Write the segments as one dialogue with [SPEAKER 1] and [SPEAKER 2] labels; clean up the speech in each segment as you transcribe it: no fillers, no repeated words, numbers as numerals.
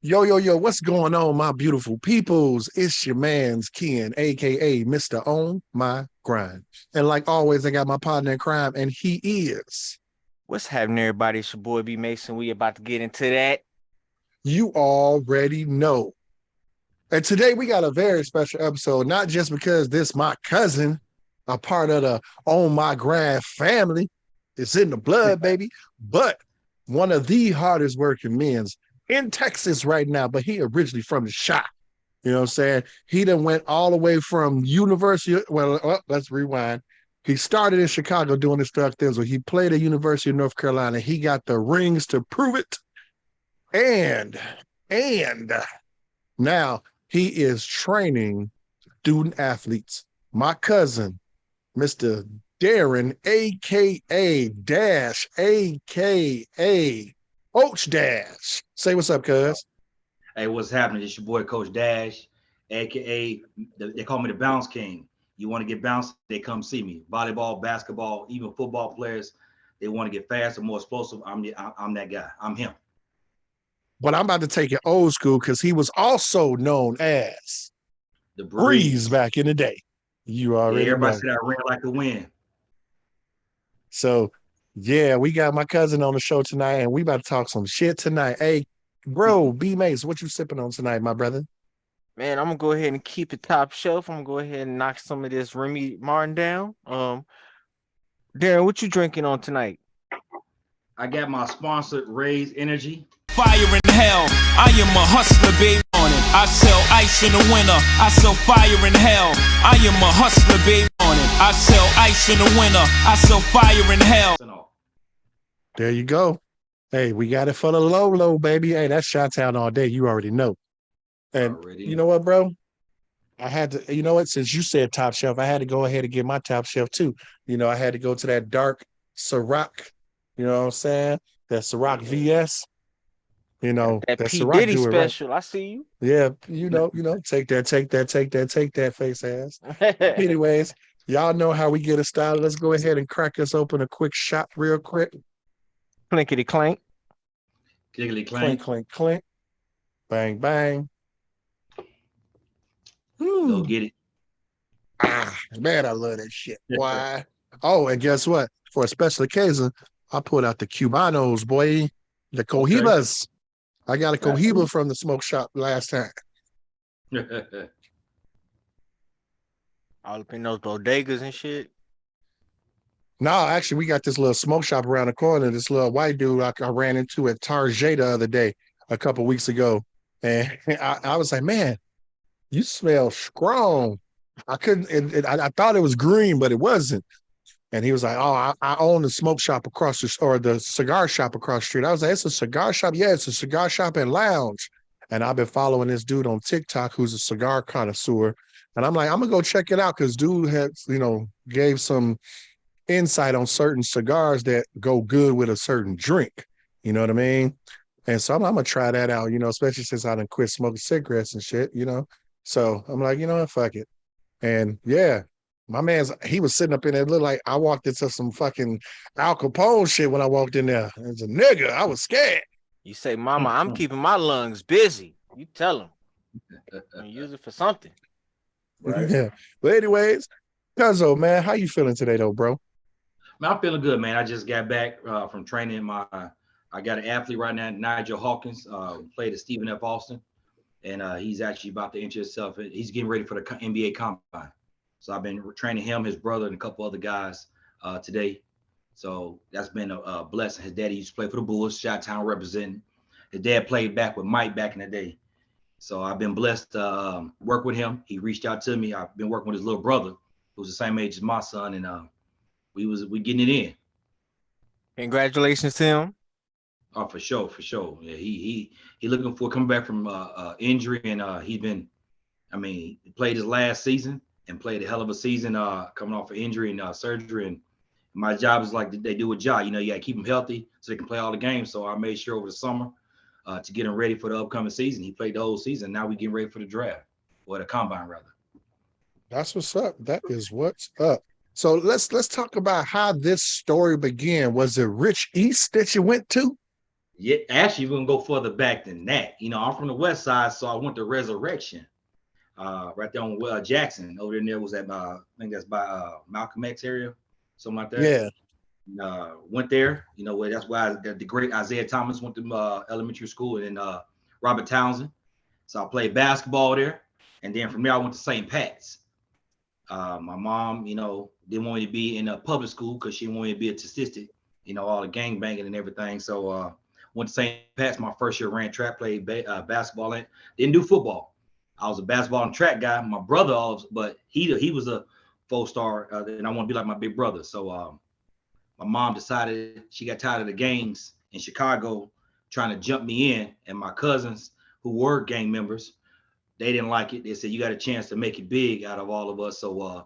[SPEAKER 1] Yo, yo, yo, what's going on, my beautiful peoples? It's your man's Ken, aka Mr. On My Grind. And like always, I got my partner in crime, and he is.
[SPEAKER 2] What's happening, everybody? It's your boy B Mason. We about to get into that.
[SPEAKER 1] You already know. And today we got a very special episode, not just because this my cousin, a part of the On My Grind family. It's in the blood, baby. But one of the hardest working men's in Texas right now, but he originally from the shop. You know what I'm saying? He done went all the way from University. Well, let's rewind. He started in Chicago doing this stuff. Then, so he played at University of North Carolina. He got the rings to prove it. And and now he is training student athletes. My cousin, Mr. Darren, aka Dash, aka Coach Dash. Say what's up, cuz.
[SPEAKER 3] Hey, what's happening? It's your boy Coach Dash, aka they call me the Bounce King. You want to get bounced, they come see me. Volleyball, basketball, even football players, they want to get faster, more explosive. I'm that guy. I'm him.
[SPEAKER 1] But I'm about to take it old school because he was also known as
[SPEAKER 3] The
[SPEAKER 1] Breeze
[SPEAKER 3] breeze.
[SPEAKER 1] back in the day. You
[SPEAKER 3] Yeah,
[SPEAKER 1] already
[SPEAKER 3] everybody
[SPEAKER 1] know.
[SPEAKER 3] said I ran like the wind.
[SPEAKER 1] So, yeah, we got my cousin on the show tonight, and we about to talk some shit tonight. Hey, bro, B Mace, what you sipping on tonight, my brother?
[SPEAKER 2] Man, I'm gonna go ahead and keep it top shelf. I'm gonna go ahead and knock some of this Remy Martin down. Darren, what you drinking on tonight?
[SPEAKER 3] I got my sponsored Raise Energy.
[SPEAKER 4] Fire in hell, I am a hustler, baby. On it, I sell ice in the winter. I sell fire in hell. I am a hustler, baby. On it, I sell ice in the winter. I sell fire in hell.
[SPEAKER 1] There you go. Hey, we got it for the low, low, baby. Hey, that's Shot Town all day. You already know. And you
[SPEAKER 3] Already.
[SPEAKER 1] know what, bro? I had to, you know what? Since you said top shelf, I had to go ahead and get my top shelf too. I had to go to that dark Ciroc. You know what I'm saying? That Ciroc VS.
[SPEAKER 2] That
[SPEAKER 1] That
[SPEAKER 2] P
[SPEAKER 1] Ciroc
[SPEAKER 2] Diddy
[SPEAKER 1] do it right.
[SPEAKER 2] special. I see
[SPEAKER 1] Yeah, take that, take that face ass.
[SPEAKER 2] you.
[SPEAKER 1] Anyways, y'all know how we get it started. Let's go ahead and crack us open a quick shot real quick.
[SPEAKER 2] Clinkety clank.
[SPEAKER 3] Giggly
[SPEAKER 1] Clink,
[SPEAKER 3] clank.
[SPEAKER 1] clink, clink. Bang, bang.
[SPEAKER 3] Go
[SPEAKER 1] Hmm.
[SPEAKER 3] get it.
[SPEAKER 1] Man, I love that shit. Why? Oh, and guess what? For a special occasion, I pulled out the Cubanos, boy. The
[SPEAKER 3] Okay.
[SPEAKER 1] Cohibas. I got a Cohiba from the smoke shop last time.
[SPEAKER 2] All up in those bodegas and shit.
[SPEAKER 1] No, actually, we got this little smoke shop around the corner. This little white dude I ran into at Target the other day, a couple weeks ago. And I was like, man, you smell strong. I couldn't, I thought it was green, but it wasn't. And he was like, oh, I own the smoke shop across the, or the cigar shop across the street. I was like, it's a cigar shop? Yeah, it's a cigar shop and lounge. And I've been following this dude on TikTok who's a cigar connoisseur. And I'm like, I'm gonna go check it out because dude had, gave some insight on certain cigars that go good with a certain drink. You know what I mean? And so I'm gonna try that out, especially since I done quit smoking cigarettes and shit. So I'm like, fuck it. And yeah, he was sitting up in there, looked like I walked into some fucking Al Capone shit when I walked in there. As a nigga, I was scared.
[SPEAKER 2] You say, Mama, I'm keeping my lungs busy. You tell him. And use it for something.
[SPEAKER 3] Right.
[SPEAKER 1] Yeah. But anyways, Cuzzo, man, how you feeling today though, bro?
[SPEAKER 3] Man, I'm feeling good, man. I just got back from training I got an athlete right now, Nigel Hawkins, played at Stephen F. Austin, and he's actually about to enter himself. He's getting ready for the NBA Combine. So I've been training him, his brother, and a couple other guys today. So that's been a blessing. His daddy used to play for the Bulls, Chi-Town representing. His dad played back with Mike back in the day. So I've been blessed to work with him. He reached out to me. I've been working with his little brother, who's the same age as my son, and we getting it in.
[SPEAKER 2] Congratulations to him.
[SPEAKER 3] Oh, for sure, for sure. Yeah, he looking for coming back from injury, and he's been. I mean, he played his last season and played a hell of a season coming off of injury and surgery. And my job is like they do a job. You got to keep him healthy so they can play all the games. So I made sure over the summer to get him ready for the upcoming season. He played the whole season. Now we getting ready for the draft or the combine rather.
[SPEAKER 1] That's what's up. That is what's up. So let's talk about how this story began. Was it Rich East that you went to?
[SPEAKER 3] Yeah, actually, we're gonna go further back than that. You know, I'm from the West Side, so I went to Resurrection, right there on Jackson. Over there was at I think that's by Malcolm X area, something like that.
[SPEAKER 1] Yeah.
[SPEAKER 3] Went there. You know, where that's why the great Isaiah Thomas went to elementary school, and then Robert Townsend. So I played basketball there, and then from there I went to St. Pat's. My mom, you know, didn't want me to be in a public school because she wanted me to be a statistic, you know, all the gang banging and everything. So went to St. Pat's my first year, ran track, played basketball, and didn't do football. I was a basketball and track guy. My brother, but he was a 4-star, and I want to be like my big brother. So my mom decided she got tired of the gangs in Chicago trying to jump me in, and my cousins who were gang members, they didn't like it. They said, you got a chance to make it big out of all of us, so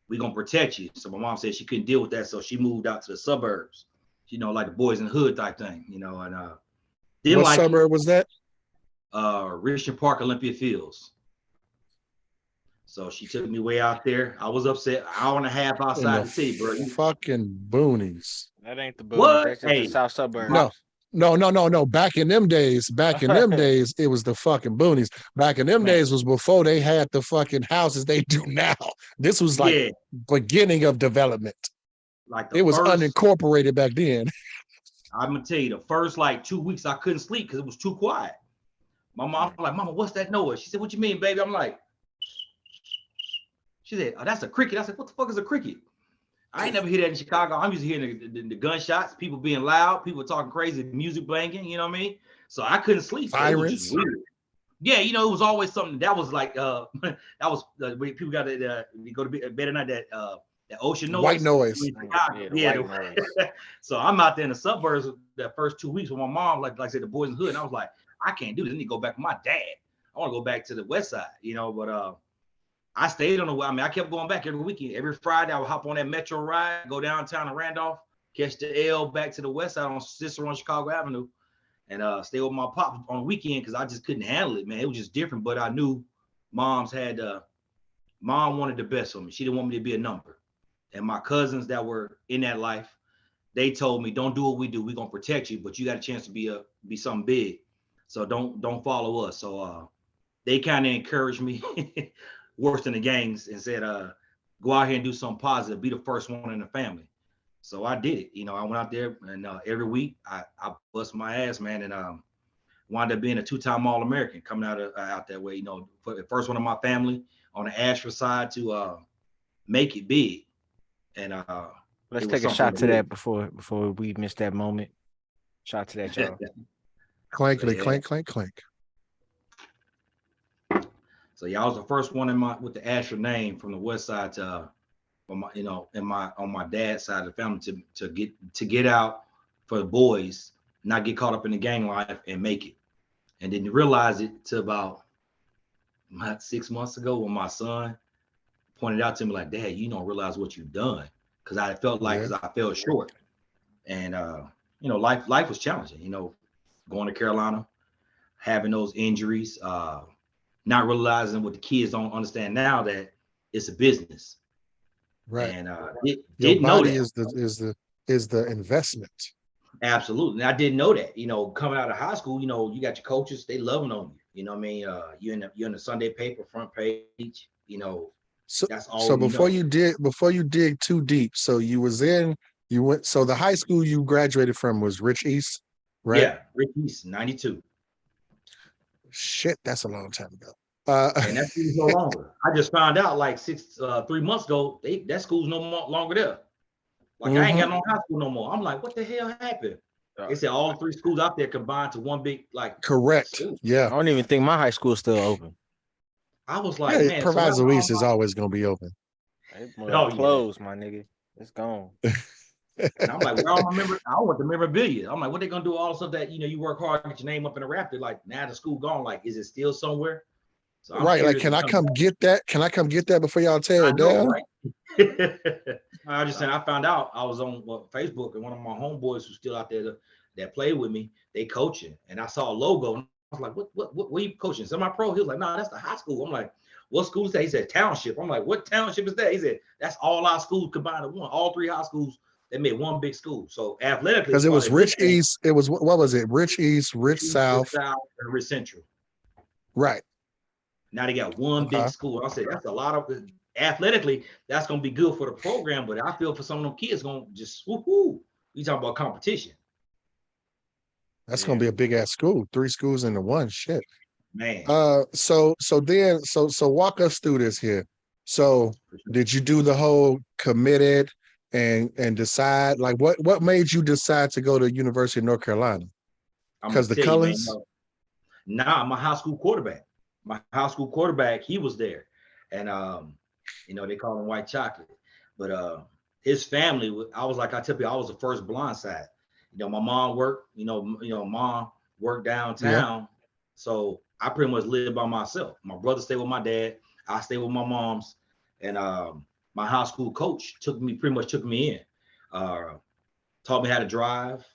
[SPEAKER 3] we're going to protect you. So my mom said she couldn't deal with that, so she moved out to the suburbs, you know, like the boys in the hood type thing, you know, and didn't
[SPEAKER 1] What
[SPEAKER 3] like
[SPEAKER 1] suburb was that?
[SPEAKER 3] Richmond Park, Olympia Fields. So she took me way out there. I was upset. Hour and a half outside the city, bro.
[SPEAKER 1] Fucking boonies.
[SPEAKER 2] That ain't the boonies.
[SPEAKER 3] What?
[SPEAKER 2] That's just the south suburbs.
[SPEAKER 1] No. Back in them days, it was the fucking boonies. Back in them days was before they had the fucking houses they do now. This was like beginning of development.
[SPEAKER 3] Like
[SPEAKER 1] it was unincorporated back then.
[SPEAKER 3] I'm gonna tell you, the first like 2 weeks I couldn't sleep because it was too quiet. My mom was like, "Mama, what's that noise?" She said, "What you mean, baby?" I'm like, she said, "Oh, that's a cricket." I said, "What the fuck is a cricket?" I ain't never hear that in Chicago. I'm used to hearing the gunshots, people being loud, people talking crazy, music blanking, you know what I mean? So I couldn't sleep.
[SPEAKER 1] Sirens.
[SPEAKER 3] So yeah, you know, it was always something that was like, that was when people got to go to bed at night, that ocean noise.
[SPEAKER 1] White noise.
[SPEAKER 3] Yeah. White noise. So I'm out there in the suburbs that first 2 weeks with my mom, like I said, the boys in the hood. And I was like, I can't do this. I need to go back with my dad. I want to go back to the West Side, you know, but I stayed on the way. I mean, I kept going back every weekend. Every Friday, I would hop on that Metro ride, go downtown to Randolph, catch the L back to the West Side on Cicero on Chicago Avenue, and stay with my pop on the weekend because I just couldn't handle it, man. It was just different. But I knew mom wanted the best for me. She didn't want me to be a number. And my cousins that were in that life, they told me, don't do what we do. We're gonna protect you, but you got a chance to be something big. So don't follow us. So they kind of encouraged me worse than the gangs and said, go out here and do something positive, be the first one in the family. So I did it. You know, I went out there and every week I bust my ass, man, and wound up being a 2-time All-American coming out that way, you know, for the first one in my family on the Ashford side to make it big. And
[SPEAKER 2] let's take a shot to that before we miss that moment. Shot to that, y'all.
[SPEAKER 1] Clankly, clank, clank, clank.
[SPEAKER 3] So yeah, I was the first one with the Ashford name from the West Side to, on my dad's side of the family to get out for the boys, not get caught up in the gang life and make it. And didn't realize it till about 6 months ago when my son pointed out to me like, "Dad, you don't realize what you've done," because I felt like I fell short, and you know, life was challenging. You know, going to Carolina, having those injuries. Not realizing what the kids don't understand now, that it's a business,
[SPEAKER 1] right?
[SPEAKER 3] And
[SPEAKER 1] your body is the investment.
[SPEAKER 3] Absolutely, and I didn't know that. You know, coming out of high school, you know, you got your coaches; they loving on you. You know what I mean? You're in the Sunday paper front page. You know, that's all.
[SPEAKER 1] So before you dig too deep, so you went. So the high school you graduated from was Rich East, right?
[SPEAKER 3] Yeah, Rich East, 92.
[SPEAKER 1] Shit, that's a long time ago.
[SPEAKER 3] And that school's no longer. I just found out like 3 months ago, that school's no longer there. Like I ain't got no high school no more. I'm like, what the hell happened? They said all 3 schools out there combined to one big like.
[SPEAKER 1] Correct.
[SPEAKER 3] School.
[SPEAKER 1] Yeah.
[SPEAKER 2] I don't even think my high school's still open.
[SPEAKER 3] I was like, man,
[SPEAKER 1] Proviso East is always gonna be open.
[SPEAKER 2] It's closed, my nigga. It's gone.
[SPEAKER 3] And I'm like, where all my members? I want the memorabilia. I'm like, what they gonna do? All the stuff that you work hard, get your name up in the rafter. Like now the school gone. Like, is it still somewhere? So
[SPEAKER 1] right. Like, can I come get that? Can I come get that before y'all tear it down?
[SPEAKER 3] Right? I just said I found out I was on Facebook and one of my homeboys who's still out there that played with me. They coaching, and I saw a logo. And I was like, what are you coaching? Semi-pro? He was like, no, that's the high school. I'm like, what school is that? He said Township. I'm like, what township is that? He said, that's all our schools combined in one. All 3 high schools They made one big school. So athletically,
[SPEAKER 1] Because it was Rich East. It was what was it? Rich East, Rich South,
[SPEAKER 3] and Rich Central.
[SPEAKER 1] right?
[SPEAKER 3] Now they got one big school. I said that's a lot of athletically. That's gonna be good for the program, but I feel for some of them kids gonna just woohoo. You talking about competition?
[SPEAKER 1] That's gonna be a big ass school. 3 schools into one. Shit.
[SPEAKER 3] Man.
[SPEAKER 1] So walk us through this here. So did you do the whole committed and decide, like what made you decide to go to University of North Carolina? Because the colors?
[SPEAKER 3] Nah, my high school quarterback. My high school quarterback, he was there. And they call him white chocolate. But his family, I was like, I tell you, I was the first blind side. My mom worked, mom worked downtown. Yeah. So I pretty much lived by myself. My brother stayed with my dad. I stayed with my mom's. And my high school coach pretty much took me in. Taught me how to drive.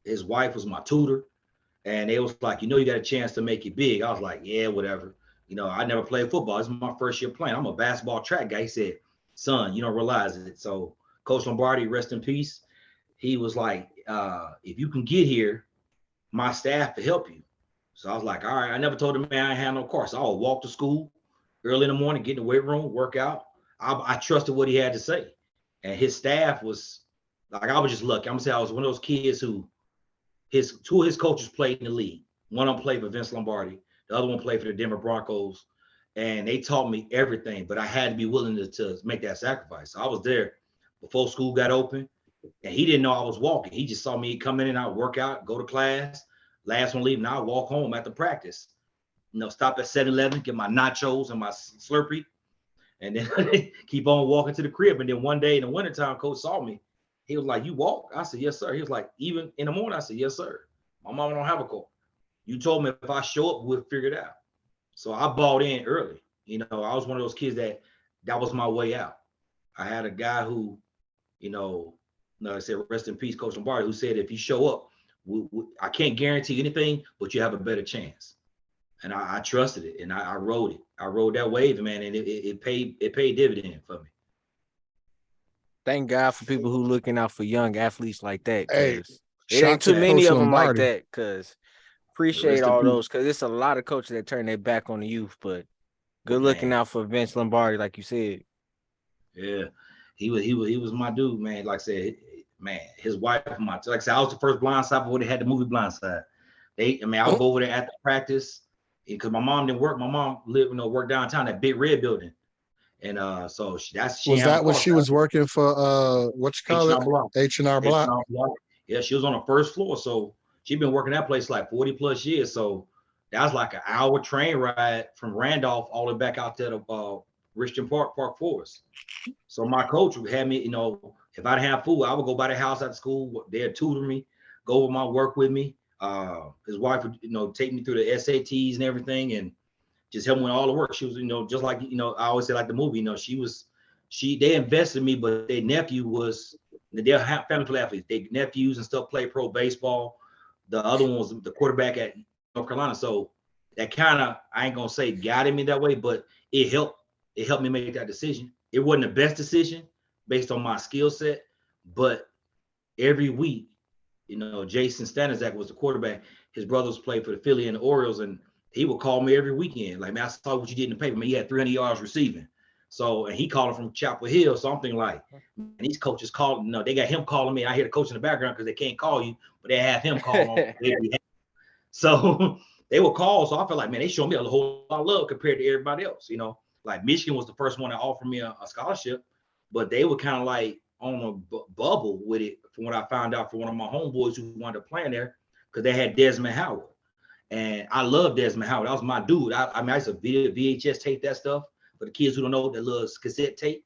[SPEAKER 3] His wife was my tutor. And they was like, you got a chance to make it big. I was like, yeah, whatever. I never played football. This is my first year playing. I'm a basketball track guy. He said, son, you don't realize it. So Coach Lombardi, rest in peace. He was like, if you can get here, my staff to help you. So I was like, all right. I never told him, man, I had no car. So I would walk to school early in the morning, get in the weight room, work out. I trusted what he had to say. And his staff was like, I was just lucky. I'm gonna say I was one of those kids who two of his coaches played in the league. One of them played for Vince Lombardi. The other one played for the Denver Broncos. And they taught me everything, but I had to be willing to make that sacrifice. So I was there before school got open. And he didn't know I was walking. He just saw me come in and out, work out, go to class. Last one leaving, I'd walk home after practice. Stop at 7-Eleven, get my nachos and my Slurpee, and then keep on walking to the crib. And then one day in the wintertime, coach saw me. He was like, you walk? I said, yes, sir. He was like, even in the morning? I said, yes, sir. My mama don't have a car. You told me if I show up, we'll figure it out. So I bought in early. I was one of those kids that was my way out. I had a guy who, I said, rest in peace, Coach Lombardi, who said, if you show up, I can't guarantee anything, but you have a better chance. And I trusted it, and I rode it. I rode that wave, man, and it paid dividend for me.
[SPEAKER 2] Thank God for people who looking out for young athletes like that.
[SPEAKER 1] Hey,
[SPEAKER 2] it ain't too many of them like that. Because appreciate all those. Because it's a lot of coaches that turn their back on the youth. But good looking out for Vince Lombardi, like you said.
[SPEAKER 3] Yeah, he was my dude, man. Like I said, man, his wife, like I said, I was the first blind side before they had the movie Blind Side. I would go over there after practice because my mom didn't work. My mom worked downtown, that big red building. And so was
[SPEAKER 1] that when she was working for what you call it? H&R Block.
[SPEAKER 3] Yeah, she was on the first floor. So she'd been working that place like 40 plus years. So that was like an hour train ride from Randolph all the way back out there to Richmond Park Forest. So my coach would have me, if I didn't have food, I would go by the house after school. They'd tutor me, go over my work with me. His wife would, take me through the SATs and everything, and just help me with all the work. She was, just like, I always say like the movie, they invested in me, but their nephew was, they're family athletes. Their nephews and stuff play pro baseball. The other one was the quarterback at North Carolina. So that kind of, I ain't gonna say guided me that way, but it helped me make that decision. It wasn't the best decision based on my skill set, but every week, Jason Stanizak was the quarterback. His brothers played for the Philly and the Orioles, and he would call me every weekend. Like, man, I saw what you did in the paper. Man, he had 300 yards receiving. So, and he called him from Chapel Hill. So I'm thinking like, and these coaches called, they got him calling me. I hear the coach in the background because they can't call you, but they have him call on. So they would call. So I felt like, man, they showed me a whole lot of love compared to everybody else. Like Michigan was the first one to offer me a scholarship, but they were kind of like on a bubble with it from what I found out from one of my homeboys who wanted to play in there because they had Desmond Howard. And I love Desmond Howard. That was my dude. I used to VHS tape that stuff. For the kids who don't know, that little cassette tape,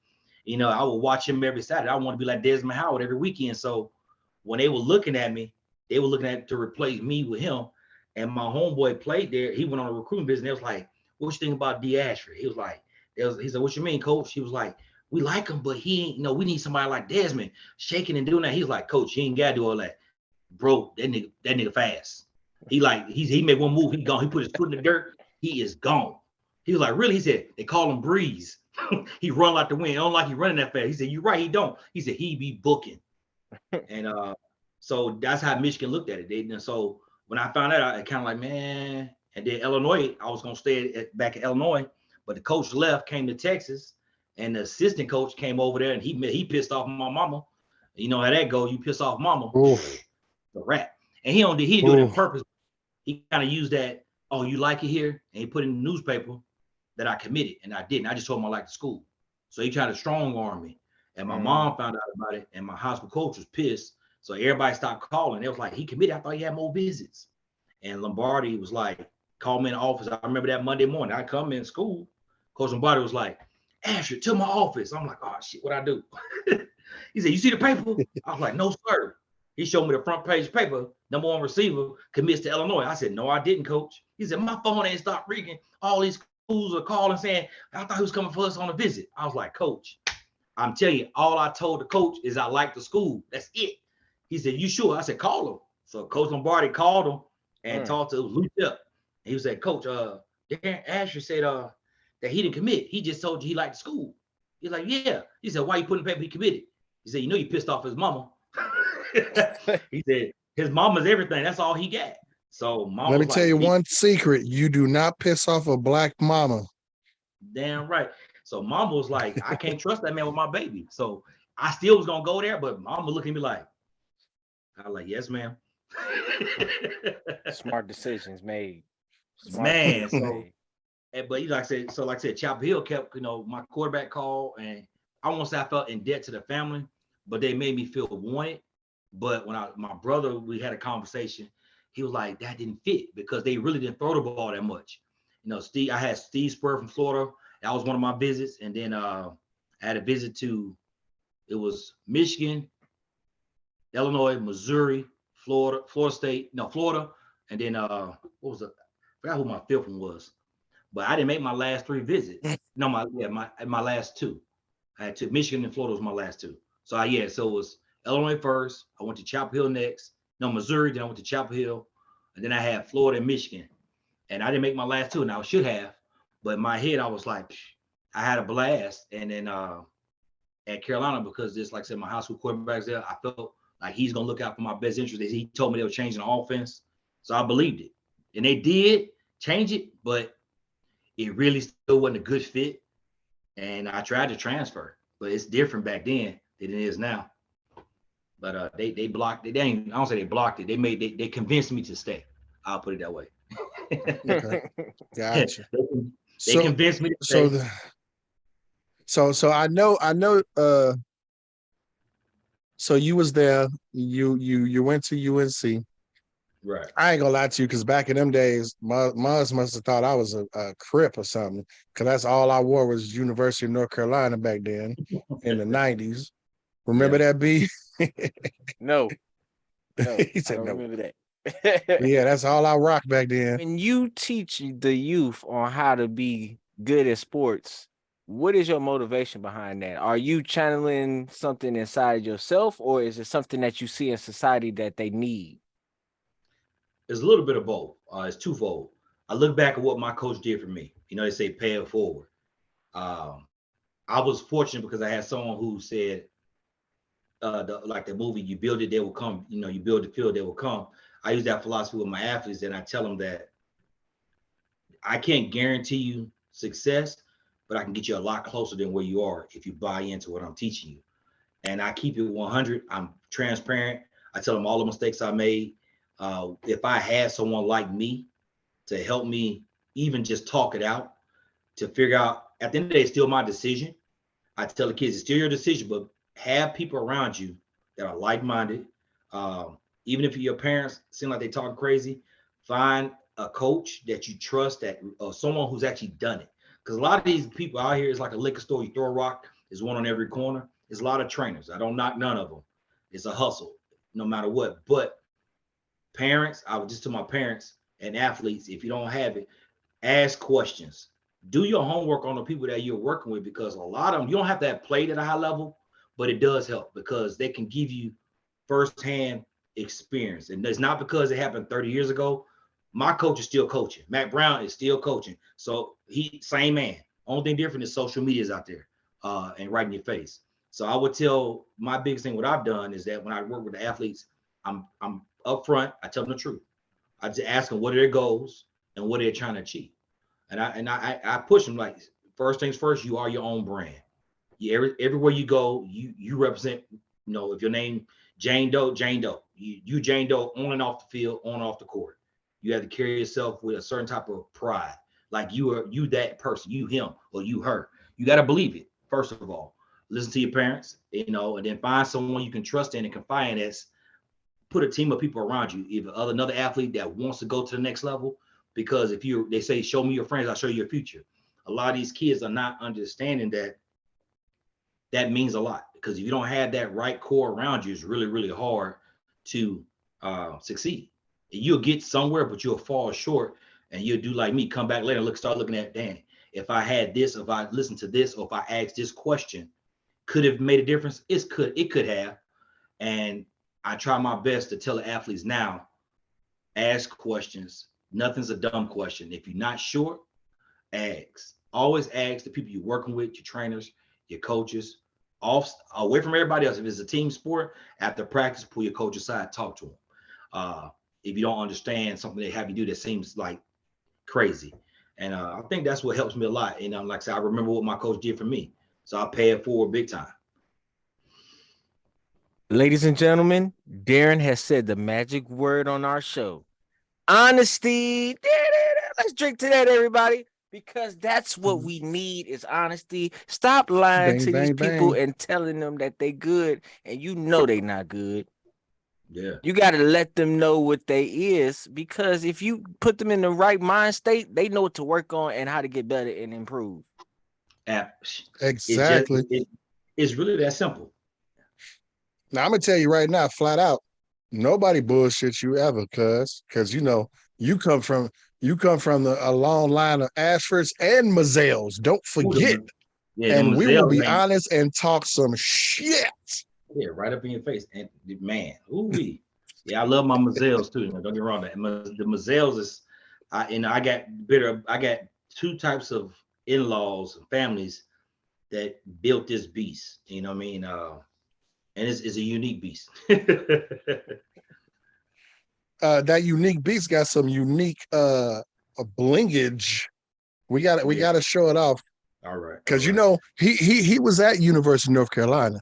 [SPEAKER 3] I would watch him every Saturday. I want to be like Desmond Howard every weekend. So when they were looking at me, they were looking at to replace me with him. And my homeboy played there. He went on a recruiting business. They was like, what you think about D. Ashford? He was like, he said, what you mean, coach? He was like, we like him, but he ain't, we need somebody like Desmond shaking and doing that. He's like, coach, he ain't got to do all that. Bro, that nigga fast. He made one move, he gone. He put his foot in the dirt, he is gone. He was like, really? He said, they call him Breeze. He run like the wind. I don't like he running that fast. He said, you're right, he don't. He said, he be booking. And so that's how Michigan looked at it. So when I found out, I kind of like, man. And then Illinois, I was gonna stay back in Illinois, but the coach left, came to Texas, and the assistant coach came over there, and he pissed off my mama. You know how that go? You piss off mama, the rat. And he didn't do it on purpose. He kind of used that. Oh, you like it here? And he put in the newspaper that I committed, and I didn't. I just told him I liked the school. So he tried to strong arm me. And my mom found out about it, and my high school coach was pissed. So everybody stopped calling. It was like, he committed. I thought he had more visits. And Lombardi was like, call me in the office. I remember that Monday morning. I come in school. Coach Lombardi was like, Asher, to my office. I'm like, oh, shit, what I do? He said, you see the paper? I was like, no, sir. He showed me the front page paper. Number 1 receiver commits to Illinois. I said, no, I didn't, coach. He said, my phone ain't stopped ringing. All these schools are calling saying, I thought he was coming for us on a visit. I was like, coach, I'm telling you, all I told the coach is I like the school. That's it. He said, you sure? I said, call him. So Coach Lombardi called him and talked to him, looped up. And he said, Coach, Darren Asher said that he didn't commit. He just told you he liked the school. He's like, yeah. He said, why you putting the paper he committed? He said, you know you pissed off his mama. He said, his mama's everything. That's all he got. So mama,
[SPEAKER 1] let me tell you one secret. You do not piss off a black mama.
[SPEAKER 3] Damn right. So mama was like, I can't trust that man with my baby. So I still was gonna go there, but mama looking at me like, I was like, yes, ma'am.
[SPEAKER 2] Smart decisions made.
[SPEAKER 3] Man, so but like I said, Chapel Hill kept, my quarterback call, and I won't say I felt in debt to the family, but they made me feel wanted. But when my brother, we had a conversation, he was like, that didn't fit because they really didn't throw the ball that much. I had Steve Spurr from Florida. That was one of my visits. And then I had a visit to, it was Michigan, Illinois, Missouri, Florida, and then what was it? I forgot who my 5th one was. But I didn't make my last 3 visits. No, my last 2. I had to Michigan and Florida was my last 2. So so it was Illinois first. I went to Chapel Hill next. No, Missouri. Then I went to Chapel Hill, and then I had Florida and Michigan. And I didn't make my last 2, and I should have. But in my head, I was like, I had a blast. And then at Carolina, because this, like I said, my high school quarterback's there, I felt like he's gonna look out for my best interest. He told me they were changing the offense, so I believed it. And they did change it, but it really still wasn't a good fit. And I tried to transfer, but it's different back then than it is now. But they blocked it. I don't say they blocked it. They convinced me to stay. I'll put it that way.
[SPEAKER 1] Okay. Gotcha.
[SPEAKER 3] They convinced me to stay.
[SPEAKER 1] So I know so you was there, you went to UNC.
[SPEAKER 3] Right.
[SPEAKER 1] I ain't gonna lie to you, because back in them days, Muz must have thought I was a Crip or something, because that's all I wore was University of North Carolina back then in the 90s. Remember that, B?
[SPEAKER 2] No.
[SPEAKER 1] He said
[SPEAKER 2] I don't
[SPEAKER 1] no.
[SPEAKER 2] remember that.
[SPEAKER 1] Yeah, that's all I rocked back then.
[SPEAKER 2] When you teach the youth on how to be good at sports, what is your motivation behind that? Are you channeling something inside yourself, or is it something that you see in society that they need?
[SPEAKER 3] It's a little bit of both. It's twofold. I look back at what my coach did for me. They say pay it forward. I was fortunate because I had someone who said, like the movie, you build it, they will come. You build the field, they will come. I use that philosophy with my athletes, and I tell them that I can't guarantee you success, but I can get you a lot closer than where you are if you buy into what I'm teaching you. And I keep it 100. I'm transparent. I tell them all the mistakes I made. If I had someone like me to help me even just talk it out, to figure out, at the end of the day, it's still my decision. I tell the kids, it's still your decision, but have people around you that are like-minded. Even if your parents seem like they talk crazy, find a coach that you trust, that someone who's actually done it. Because a lot of these people out here is like a liquor store. You throw a rock, there's one on every corner. There's a lot of trainers. I don't knock none of them. It's a hustle, no matter what. But parents, I would just tell my parents and athletes, if you don't have it, ask questions. Do your homework on the people that you're working with, because a lot of them, you don't have to have played at a high level, but it does help because they can give you firsthand experience. And it's not because it happened 30 years ago. My coach is still coaching. Matt Brown is still coaching. So same man. Only thing different is social media is out there and right in your face. So I would tell my biggest thing, what I've done is that when I work with the athletes, I'm upfront. I tell them the truth. I just ask them what are their goals and what they're trying to achieve. And I push them like, first things first, you are your own brand. Everywhere you go, you represent, if your name Jane Doe, Jane Doe. You Jane Doe on and off the field, on and off the court. You have to carry yourself with a certain type of pride. Like you that person, you him or you her. You got to believe it, first of all. Listen to your parents, and then find someone you can trust in and confide in. That's put a team of people around you, either another athlete that wants to go to the next level. Because they say, show me your friends, I'll show you your future. A lot of these kids are not understanding that means a lot, because if you don't have that right core around you, it's really, really hard to succeed. You'll get somewhere, but you'll fall short, and you'll do like me, come back later and start looking at, damn, if I had this, if I listened to this, or if I asked this question, could have made a difference. It could have. And I try my best to tell the athletes now, ask questions. Nothing's a dumb question. If you're not sure, ask. Always ask the people you're working with, your trainers, your coaches, away from everybody else. If it's a team sport, after practice, pull your coach aside, talk to them. If you don't understand something they have you do that seems like crazy. And I think that's what helps me a lot. And like I said, I remember what my coach did for me. So I pay it forward big time.
[SPEAKER 2] Ladies and gentlemen, Darren has said the magic word on our show. Honesty. Let's drink to that, everybody, because that's what we need is honesty. Stop lying to these people and telling them that they good and they not good.
[SPEAKER 3] Yeah.
[SPEAKER 2] You got to let them know what they is, because if you put them in the right mind state, they know what to work on and how to get better and improve.
[SPEAKER 1] Exactly.
[SPEAKER 3] It's really that simple.
[SPEAKER 1] Now I'm gonna tell you right now, flat out, nobody bullshits you ever, because you come from a long line of Ashfords and Mazels. Don't forget.
[SPEAKER 3] Yeah,
[SPEAKER 1] and we will be honest and talk some shit.
[SPEAKER 3] Yeah, right up in your face. And man, yeah, I love my Mazels too. Don't get me wrong. The Mazels is, I got two types of in-laws and families that built this beast. You know what I mean? And it's a unique beast.
[SPEAKER 1] That unique beast got some unique blingage. We got to show it off.
[SPEAKER 3] All right.
[SPEAKER 1] Because he was at University of North Carolina.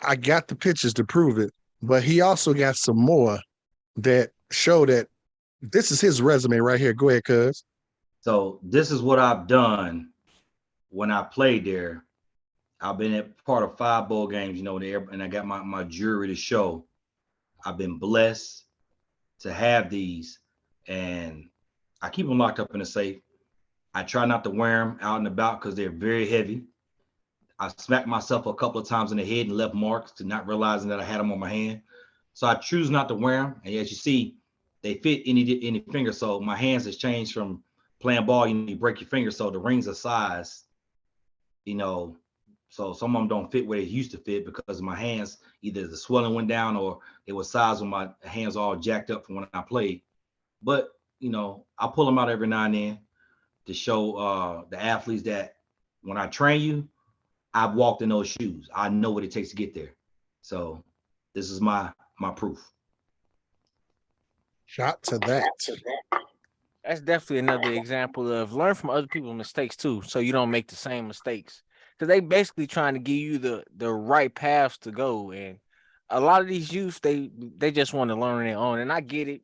[SPEAKER 1] I got the pictures to prove it, but he also got some more that show that this is his resume right here. Go ahead, cuz.
[SPEAKER 3] So this is what I've done when I played there. I've been at part of 5 bowl games, and I got my jury to show. I've been blessed to have these, and I keep them locked up in a safe. I try not to wear them out and about because they're very heavy. I smacked myself a couple of times in the head and left marks to not realizing that I had them on my hand. So I choose not to wear them. And as you see, they fit any finger. So my hands has changed from playing ball. You break your finger. So the rings are size, so some of them don't fit where they used to fit because my hands, either the swelling went down or it was size when my hands all jacked up from when I played. But, I pull them out every now and then to show the athletes that when I train you, I've walked in those shoes. I know what it takes to get there. So this is my proof.
[SPEAKER 1] Shot to that.
[SPEAKER 2] That's definitely another example of learn from other people's mistakes too, so you don't make the same mistakes. Because they basically trying to give you the right paths to go. And a lot of these youth, they just want to learn on their own. And I get it.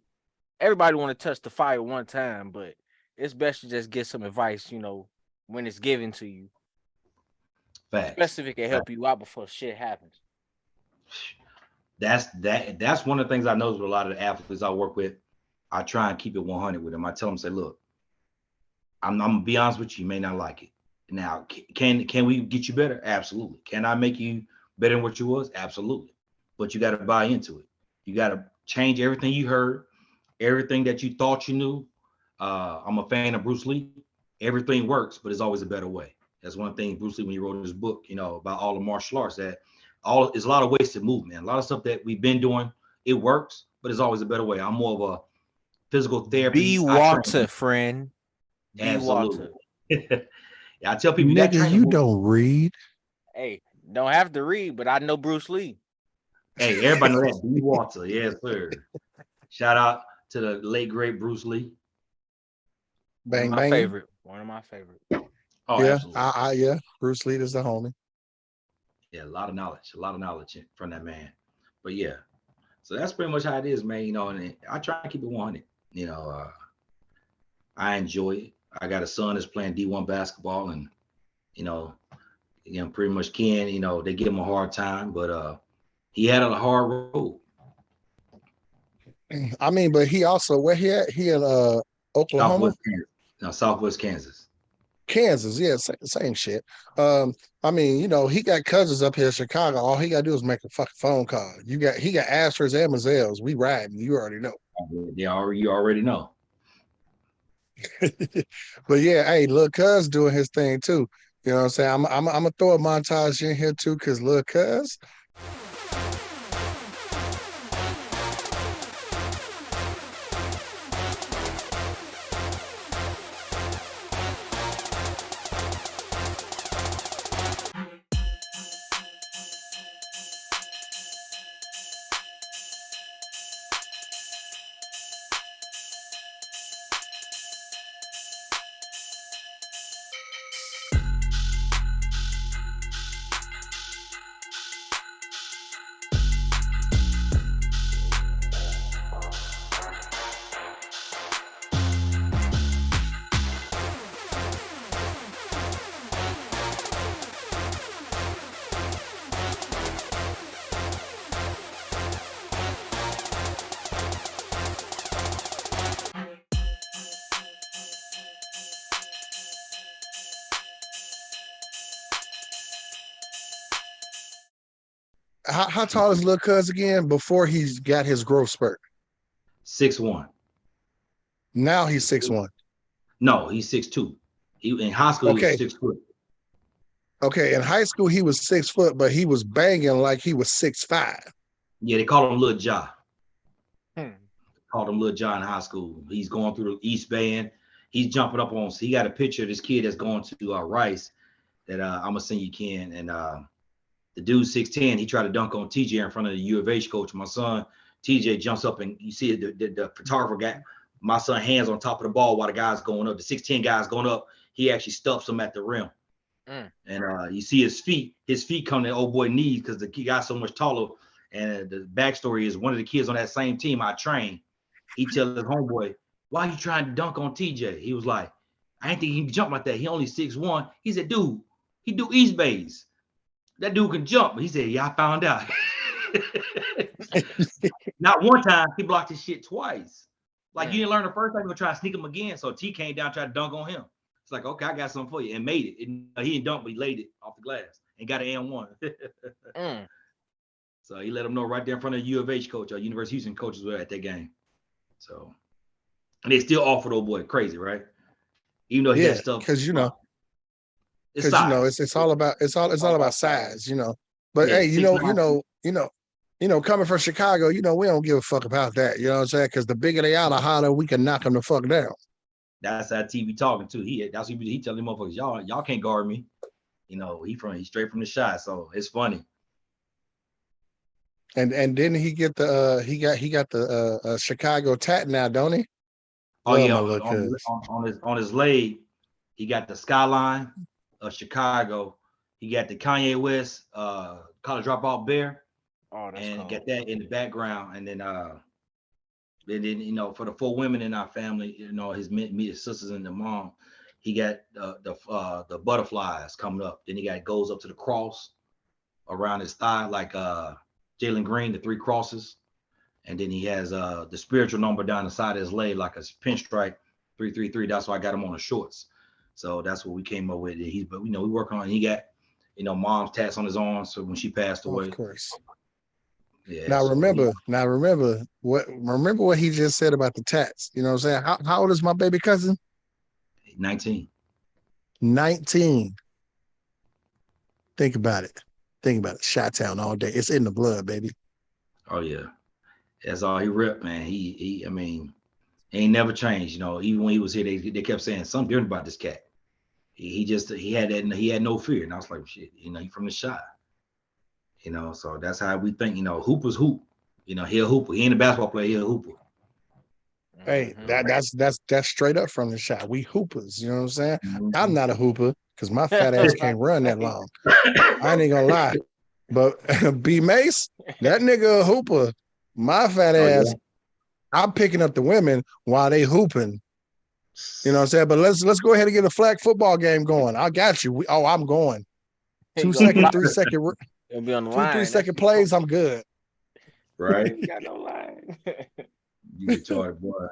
[SPEAKER 2] Everybody want to touch the fire one time, but it's best to just get some advice, when it's given to you.
[SPEAKER 3] Facts.
[SPEAKER 2] Especially if it can help you out before shit happens.
[SPEAKER 3] That's one of the things I notice with a lot of the athletes I work with. I try and keep it 100 with them. I tell them, say, look, I'm gonna be honest with you. You may not like it. Now, can we get you better? Absolutely. Can I make you better than what you was? Absolutely. But you got to buy into it. You got to change everything you heard, everything that you thought you knew. I'm a fan of Bruce Lee. Everything works, but there's always a better way. That's one thing Bruce Lee, when he wrote his book, about all the martial arts, that there's a lot of ways to move, man. A lot of stuff that we've been doing, it works, but there's always a better way. I'm more of a physical therapy.
[SPEAKER 2] Be water, friend. Be
[SPEAKER 3] Absolutely.
[SPEAKER 2] water.
[SPEAKER 3] Yeah, I tell people
[SPEAKER 1] Nigga, you don't read.
[SPEAKER 2] Hey, Don't have to read, but I know Bruce Lee.
[SPEAKER 3] Hey, everybody know that. B. Walter, yes, sir. Shout out to the late great Bruce Lee.
[SPEAKER 1] Bang
[SPEAKER 2] My
[SPEAKER 1] bang.
[SPEAKER 2] favorite. One of my favorite.
[SPEAKER 3] Oh,
[SPEAKER 1] Yeah,
[SPEAKER 3] absolutely.
[SPEAKER 1] yeah. Bruce Lee is the homie.
[SPEAKER 3] Yeah, a lot of knowledge from that man. But yeah, so that's pretty much how it is, man. You know, and I try to keep it 100. You know, I enjoy it. I got a son that's playing D1 basketball, and you know, pretty much Ken. You know, they give him a hard time, but he had a hard road.
[SPEAKER 1] I mean, but he also where he at? He in Oklahoma,
[SPEAKER 3] Southwest Kansas. No, Southwest Kansas.
[SPEAKER 1] Kansas. Yeah, same shit. I mean, he got cousins up here in Chicago. All he gotta do is make a fucking phone call. He got Astros and Mazelles. We riding. You already know.
[SPEAKER 3] You already know.
[SPEAKER 1] But yeah, hey, Lil Cuz doing his thing too. You know what I'm saying? I'm gonna throw a montage in here too, because Lil Cuz. How tall is Lil Cuz again before he's got his growth spurt?
[SPEAKER 3] 6'1".
[SPEAKER 1] Now he's 6'1".
[SPEAKER 3] No, he's 6'2". In high school, he was 6 foot.
[SPEAKER 1] Okay, in high school he was 6 foot, but he was banging like he was 6'5".
[SPEAKER 3] Yeah, they called him Lil Ja.
[SPEAKER 2] Hmm.
[SPEAKER 3] Called him Lil Ja in high school. He's going through the East Band. He's jumping up on. So he got a picture of this kid that's going to Rice that I'm gonna send you, Ken. And the dude 6'10", he tried to dunk on TJ in front of the U of H coach. My son TJ jumps up, and you see the photographer got my son hands on top of the ball while the guy's going up. The 6'10" guy's going up. He actually stuffs him at the rim. And you see his feet come to old boy knees because the guy's so much taller. And the backstory is one of the kids on that same team I trained. He tells his homeboy, "Why are you trying to dunk on TJ?" He was like, "I ain't think he can jump like that. He only 6'1". He said, "Dude, he do East Bays. That dude can jump." He said, "Yeah, I found out." Not one time, he blocked his shit twice. Like, you didn't learn the first time, you're gonna try to sneak him again. So T came down, tried to dunk on him. It's like, okay, I got something for you, and made it. He didn't dunk, but he laid it off the glass and got an and1. So he let him know right there in front of the U of H coach, or University of Houston coaches were at that game. So, and they still offered old boy. Crazy, right? Even though he had stuff,
[SPEAKER 1] because
[SPEAKER 3] it's size.
[SPEAKER 1] it's all about size, But
[SPEAKER 3] Yeah,
[SPEAKER 1] hey, coming from Chicago, we don't give a fuck about that. You know what I'm saying? Because the bigger they are, the harder we can knock them the fuck down.
[SPEAKER 3] That's how TV talking too. He telling motherfuckers, y'all can't guard me. He's straight from the shot, so it's funny.
[SPEAKER 1] And didn't he get the he got the Chicago tat now, don't he?
[SPEAKER 3] Oh yeah, on his leg, he got the skyline of Chicago. He got the Kanye West College Dropout bear, and cool. Got that in the background. And then for the 4 women in our family, his sisters and the mom, he got the butterflies coming up. Then he goes up to the cross around his thigh, like Jalen Green, the 3 crosses. And then he has the spiritual number down the side of his leg, like a pinstripe, 333. That's why I got him on the shorts. So that's what we came up with. But we work on. He got, mom's tats on his arm. So when she passed away,
[SPEAKER 1] of course.
[SPEAKER 3] Yeah.
[SPEAKER 1] Now remember what he just said about the tats. You know what I'm saying? How old is my baby cousin?
[SPEAKER 3] 19.
[SPEAKER 1] 19. Think about it. Chi-Town all day. It's in the blood, baby.
[SPEAKER 3] Oh yeah. That's all he ripped, man. He ain't never changed. Even when he was here, they kept saying something different about this cat. He had no fear. And I was like, shit, he from the shot. You know, so that's how we think. You know, hoopers hoop. You know, he a hooper. He ain't a basketball player. He a hooper.
[SPEAKER 1] Hey, that's straight up from the shot. We hoopers, you know what I'm saying? I'm
[SPEAKER 3] Mhm.
[SPEAKER 1] not a hooper because my fat ass
[SPEAKER 2] About
[SPEAKER 1] can't
[SPEAKER 2] to
[SPEAKER 1] run that
[SPEAKER 2] say.
[SPEAKER 1] long. I ain't gonna lie. But B Mace, that nigga a hooper. My fat
[SPEAKER 3] Oh
[SPEAKER 1] ass,
[SPEAKER 3] yeah.
[SPEAKER 1] I'm picking up the women while they hooping. You know what I'm saying? But let's go ahead and get a flag football game going. I got you. I'm going.
[SPEAKER 2] He
[SPEAKER 1] 2
[SPEAKER 2] gonna be
[SPEAKER 1] second,
[SPEAKER 2] on,
[SPEAKER 1] 3 second,
[SPEAKER 2] he'll be on the
[SPEAKER 1] two, three
[SPEAKER 2] line. That's
[SPEAKER 1] second plays. I'm good.
[SPEAKER 3] Right.
[SPEAKER 2] he got no line.
[SPEAKER 3] You retarded boy.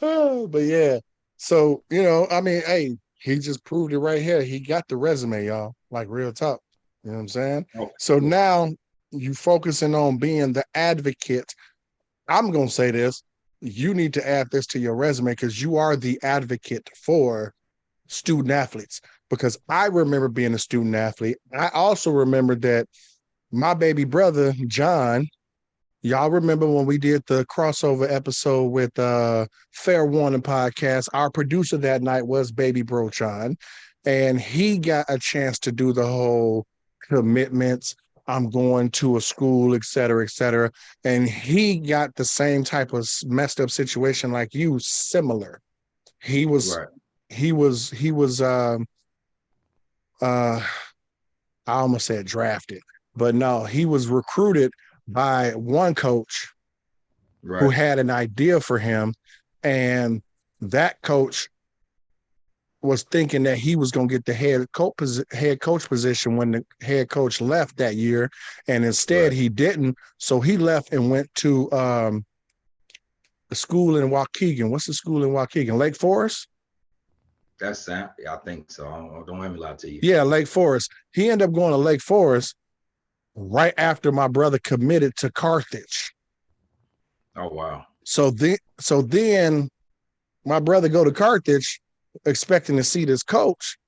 [SPEAKER 1] Oh, but yeah. So, I mean, hey, he just proved it right here. He got the resume, y'all. Like real talk. You know what I'm saying?
[SPEAKER 3] Oh,
[SPEAKER 1] So
[SPEAKER 3] sure.
[SPEAKER 1] now you focusing on being the advocate. I'm gonna say this. You need to add this to your resume because you are the advocate for student athletes. Because I remember being a student athlete. I also remember that my baby brother, John, y'all remember when we did the crossover episode with Fair Warning podcast? Our producer that night was Baby Bro John, and he got a chance to do the whole commitments. I'm going to a school, et cetera, et cetera. And he got the same type of messed up situation like you, similar. He was,
[SPEAKER 3] Right.
[SPEAKER 1] he was uh I almost said drafted, but no, he was recruited by one coach who
[SPEAKER 3] Right.
[SPEAKER 1] had an idea for him, and that coach was thinking that he was going to get the head coach position when the head coach left that year, and instead
[SPEAKER 3] Right.
[SPEAKER 1] he didn't. So he left and went to the school in Waukegan. What's the school in Waukegan? Lake Forest.
[SPEAKER 3] That's Sam. I think so. Don't let me lie to you.
[SPEAKER 1] Yeah, Lake Forest. He ended up going to Lake Forest right after my brother committed to Carthage.
[SPEAKER 3] Oh wow.
[SPEAKER 1] So then my brother go to Carthage expecting to see this coach,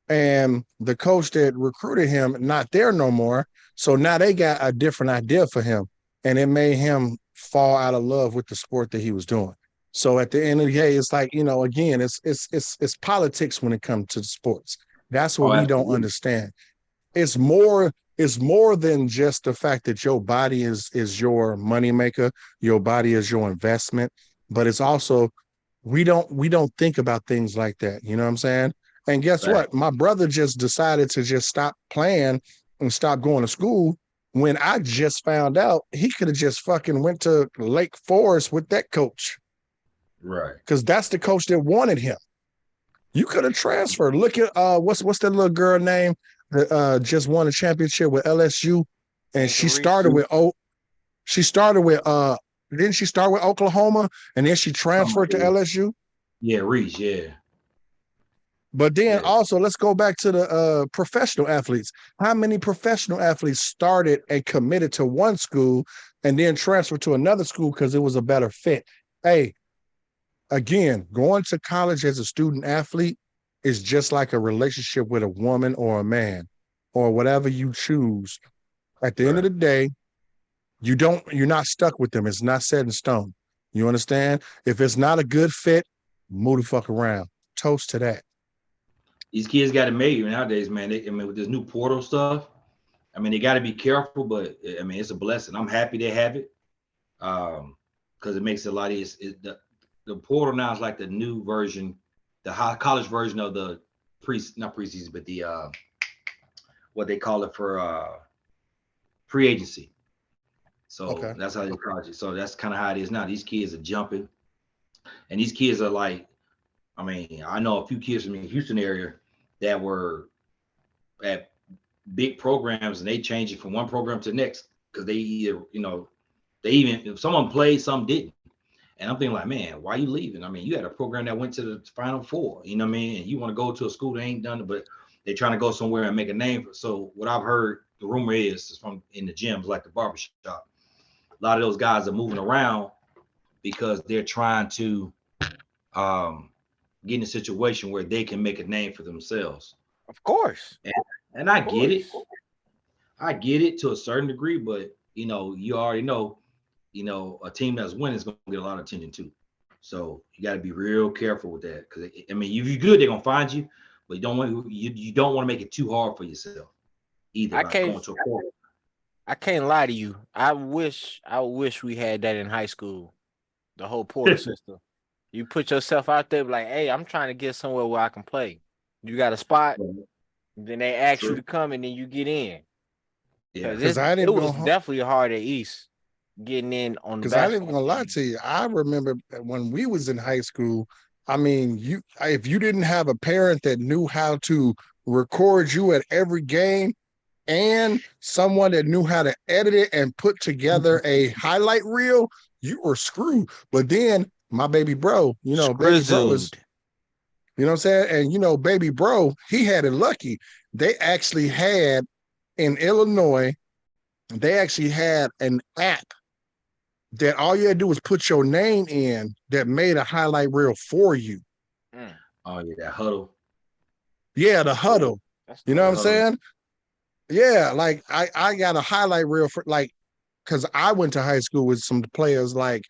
[SPEAKER 1] and the coach that recruited him not there no more. So now they got a different idea for him, and it made him fall out of love with the sport that he was doing. So at the end of the day, it's like, again, it's politics when it comes to sports. That's what
[SPEAKER 3] Oh,
[SPEAKER 1] we don't
[SPEAKER 3] absolutely.
[SPEAKER 1] understand. It's more than just the fact that your body is your moneymaker, your body is your investment, but it's also we don't think about things like that. You know what I'm saying? And guess
[SPEAKER 3] Fact.
[SPEAKER 1] what? My brother just decided to just stop playing and stop going to school when I just found out he could have just fucking went to Lake Forest with that coach
[SPEAKER 3] Right.
[SPEAKER 1] because that's the coach that wanted him. You could have transferred. Look at what's that little girl name that just won a championship with LSU, and
[SPEAKER 2] Angel
[SPEAKER 1] she
[SPEAKER 2] Reese.
[SPEAKER 1] started with she started with didn't she start with Oklahoma and then she
[SPEAKER 3] Something like
[SPEAKER 1] transferred to
[SPEAKER 3] that.
[SPEAKER 1] LSU?
[SPEAKER 3] Yeah, Reach. Yeah.
[SPEAKER 1] But then
[SPEAKER 3] Yeah.
[SPEAKER 1] also let's go back to the professional athletes. How many professional athletes started and committed to one school and then transferred to another school because it was a better fit? Hey, again, going to college as a student athlete is just like a relationship with a woman or a man or whatever you choose. At the end of
[SPEAKER 3] Right.
[SPEAKER 1] the day, you're not stuck with them. It's not set in stone. You understand? If it's not a good fit, move the fuck around. Toast to that.
[SPEAKER 3] These kids got it made nowadays, man. With this new portal stuff, I mean, they got to be careful, but I mean, it's a blessing. I'm happy they have it, because it makes it a lot easier. The portal now is like the new version, the high college version of the not preseason, but the what they call it for free agency. So
[SPEAKER 1] Okay.
[SPEAKER 3] that's how they call it. So that's kind of how it is now. These kids are jumping, and these kids are like, I mean, I know a few kids from the Houston area that were at big programs and they change it from one program to the next because they either, they even if someone played, some didn't. And I'm thinking like, man, why are you leaving? I mean, you had a program that went to the Final Four, you know what I mean? And you want to go to a school that ain't done it, but they're trying to go somewhere and make a name. So what I've heard, the rumor is from in the gyms, like the barbershop, a lot of those guys are moving around because they're trying to get in a situation where they can make a name for themselves.
[SPEAKER 2] Of course.
[SPEAKER 3] And I
[SPEAKER 2] Of
[SPEAKER 3] get it.
[SPEAKER 2] course.
[SPEAKER 3] I get it to a certain degree, but you already know, a team that's winning is going to get a lot of attention too. So you got to be real careful with that because I mean, if you're good, they're gonna find you, but you don't want to make it too hard for yourself. either
[SPEAKER 2] I
[SPEAKER 3] like
[SPEAKER 2] can't
[SPEAKER 3] going to a court.
[SPEAKER 2] I can't lie to you. I wish we had that in high school. The whole portal system. You put yourself out there like, hey, I'm trying to get somewhere where I can play. You got a spot, then they ask you to come and then you get in.
[SPEAKER 3] Yeah.
[SPEAKER 2] Because
[SPEAKER 1] I
[SPEAKER 2] it
[SPEAKER 1] didn't
[SPEAKER 2] was
[SPEAKER 1] go
[SPEAKER 2] definitely hard at East getting in on the
[SPEAKER 1] because I didn't
[SPEAKER 2] basketball
[SPEAKER 1] gonna lie
[SPEAKER 2] team.
[SPEAKER 1] to you. I remember when we was in high school. I mean, if you didn't have a parent that knew how to record you at every game and someone that knew how to edit it and put together a highlight reel, you were screwed. But then my baby bro, baby bro is,
[SPEAKER 2] Screzzled.
[SPEAKER 1] you know what I'm saying? And baby bro, he had it lucky. They actually had in Illinois, they actually had an app that all you had to do was put your name in that made a highlight reel for you.
[SPEAKER 3] Oh yeah, that huddle.
[SPEAKER 1] Yeah, the huddle.
[SPEAKER 2] That's
[SPEAKER 1] You know what I'm
[SPEAKER 3] Huddle.
[SPEAKER 1] saying? Yeah, like I got a highlight reel for like because I went to high school with some players like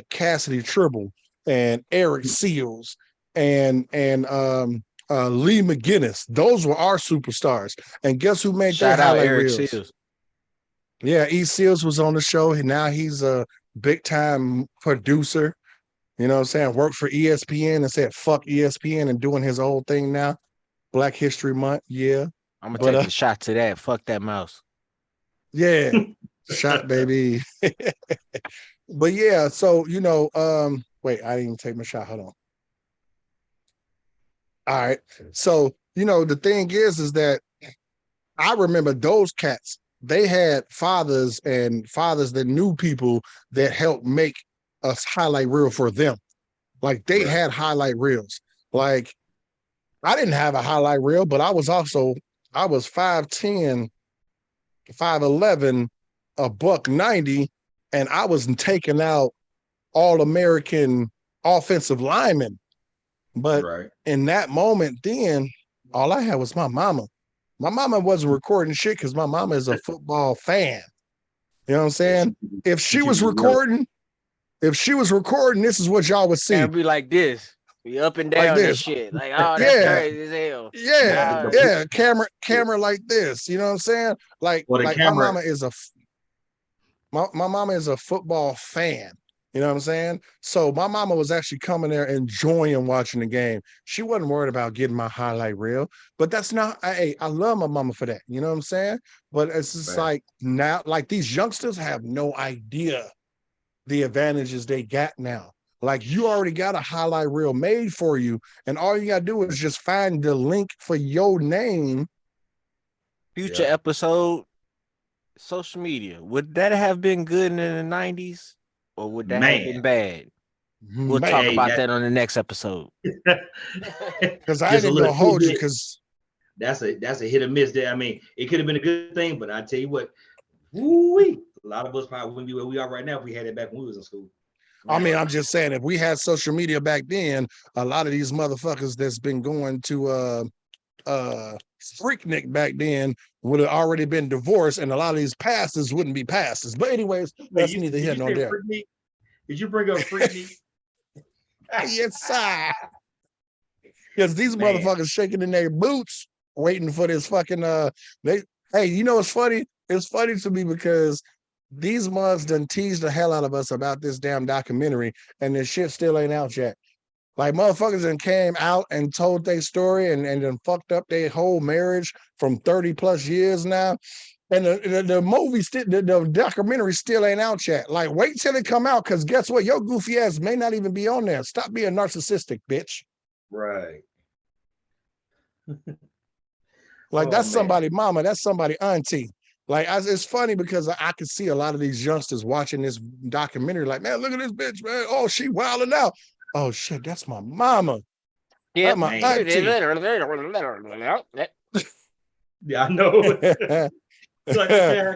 [SPEAKER 1] Cassidy Tribble and Eric Seals and Lee McGinnis. Those were our superstars. And guess who made their
[SPEAKER 2] Shout out
[SPEAKER 1] highlight
[SPEAKER 2] Eric
[SPEAKER 1] reels?
[SPEAKER 2] Seals.
[SPEAKER 1] Yeah, E Seals was on the show. And now he's a big time producer. You know what I'm saying? Worked for ESPN and said fuck ESPN and doing his old thing now. Black History Month, yeah.
[SPEAKER 2] I'm gonna
[SPEAKER 1] But
[SPEAKER 2] take the shot to that. Fuck that mouse.
[SPEAKER 1] yeah, shot baby. But yeah, so wait, I didn't even take my shot. Hold on. All right. So, the thing is that I remember those cats, they had fathers and fathers that knew people that helped make us highlight reel for them. Like they had highlight reels. Like I didn't have a highlight reel, but I was 5'10, 5'11, $190, and I was taking out All-American offensive linemen. But in that moment, then all I had was my mama. My mama wasn't recording shit because my mama is a football fan. You know what I'm saying? If she was recording, this is what y'all would see.
[SPEAKER 2] And be like this. Be up and
[SPEAKER 1] Like
[SPEAKER 2] down
[SPEAKER 1] this.
[SPEAKER 2] and shit. Like, oh, that's crazy as hell.
[SPEAKER 1] Yeah. Camera like this. You know what I'm saying? Like my mama is my mama is a football fan. You know what I'm saying? So my mama was actually coming there enjoying watching the game. She wasn't worried about getting my highlight reel, but that's not, I love my mama for that. You know what I'm saying? But it's just like now, like these youngsters have no idea the advantages they got now. Like you already got a highlight reel made for you, and all you got to do is just find the link for your name.
[SPEAKER 2] Future episode, social media. Would that have been good in the 90s? Or would that have been bad? We'll talk about that on the next episode.
[SPEAKER 1] Because I didn't gonna hold you because
[SPEAKER 3] that's a hit or miss there. I mean, it could have been a good thing, but I tell you what, a lot of us probably wouldn't be where we are right now if we had it back when we was in school.
[SPEAKER 1] I mean, I'm just saying, if we had social media back then, a lot of these motherfuckers that's been going to Freaknik back then would have already been divorced, and a lot of these pastors wouldn't be pastors. But anyways, that's neither here nor there.
[SPEAKER 3] Did you bring up Freaknik?
[SPEAKER 1] Yes, sir. Because these motherfuckers shaking in their boots, waiting for this fucking hey, you know what's funny? It's funny to me because these mods done teased the hell out of us about this damn documentary, and this shit still ain't out yet. Like motherfuckers then came out and told their story and then fucked up their whole marriage from 30 plus years now. And the movie the documentary still ain't out yet. Like wait till it come out, because guess what? Your goofy ass may not even be on there. Stop being narcissistic, bitch.
[SPEAKER 3] Right.
[SPEAKER 1] Like that's somebody mama, that's somebody auntie. Like it's funny because I could see a lot of these youngsters watching this documentary like, man, look at this bitch, man. Oh, she wilding out. Oh shit, that's my mama.
[SPEAKER 2] Yeah,
[SPEAKER 1] my auntie.
[SPEAKER 3] Yeah, I know.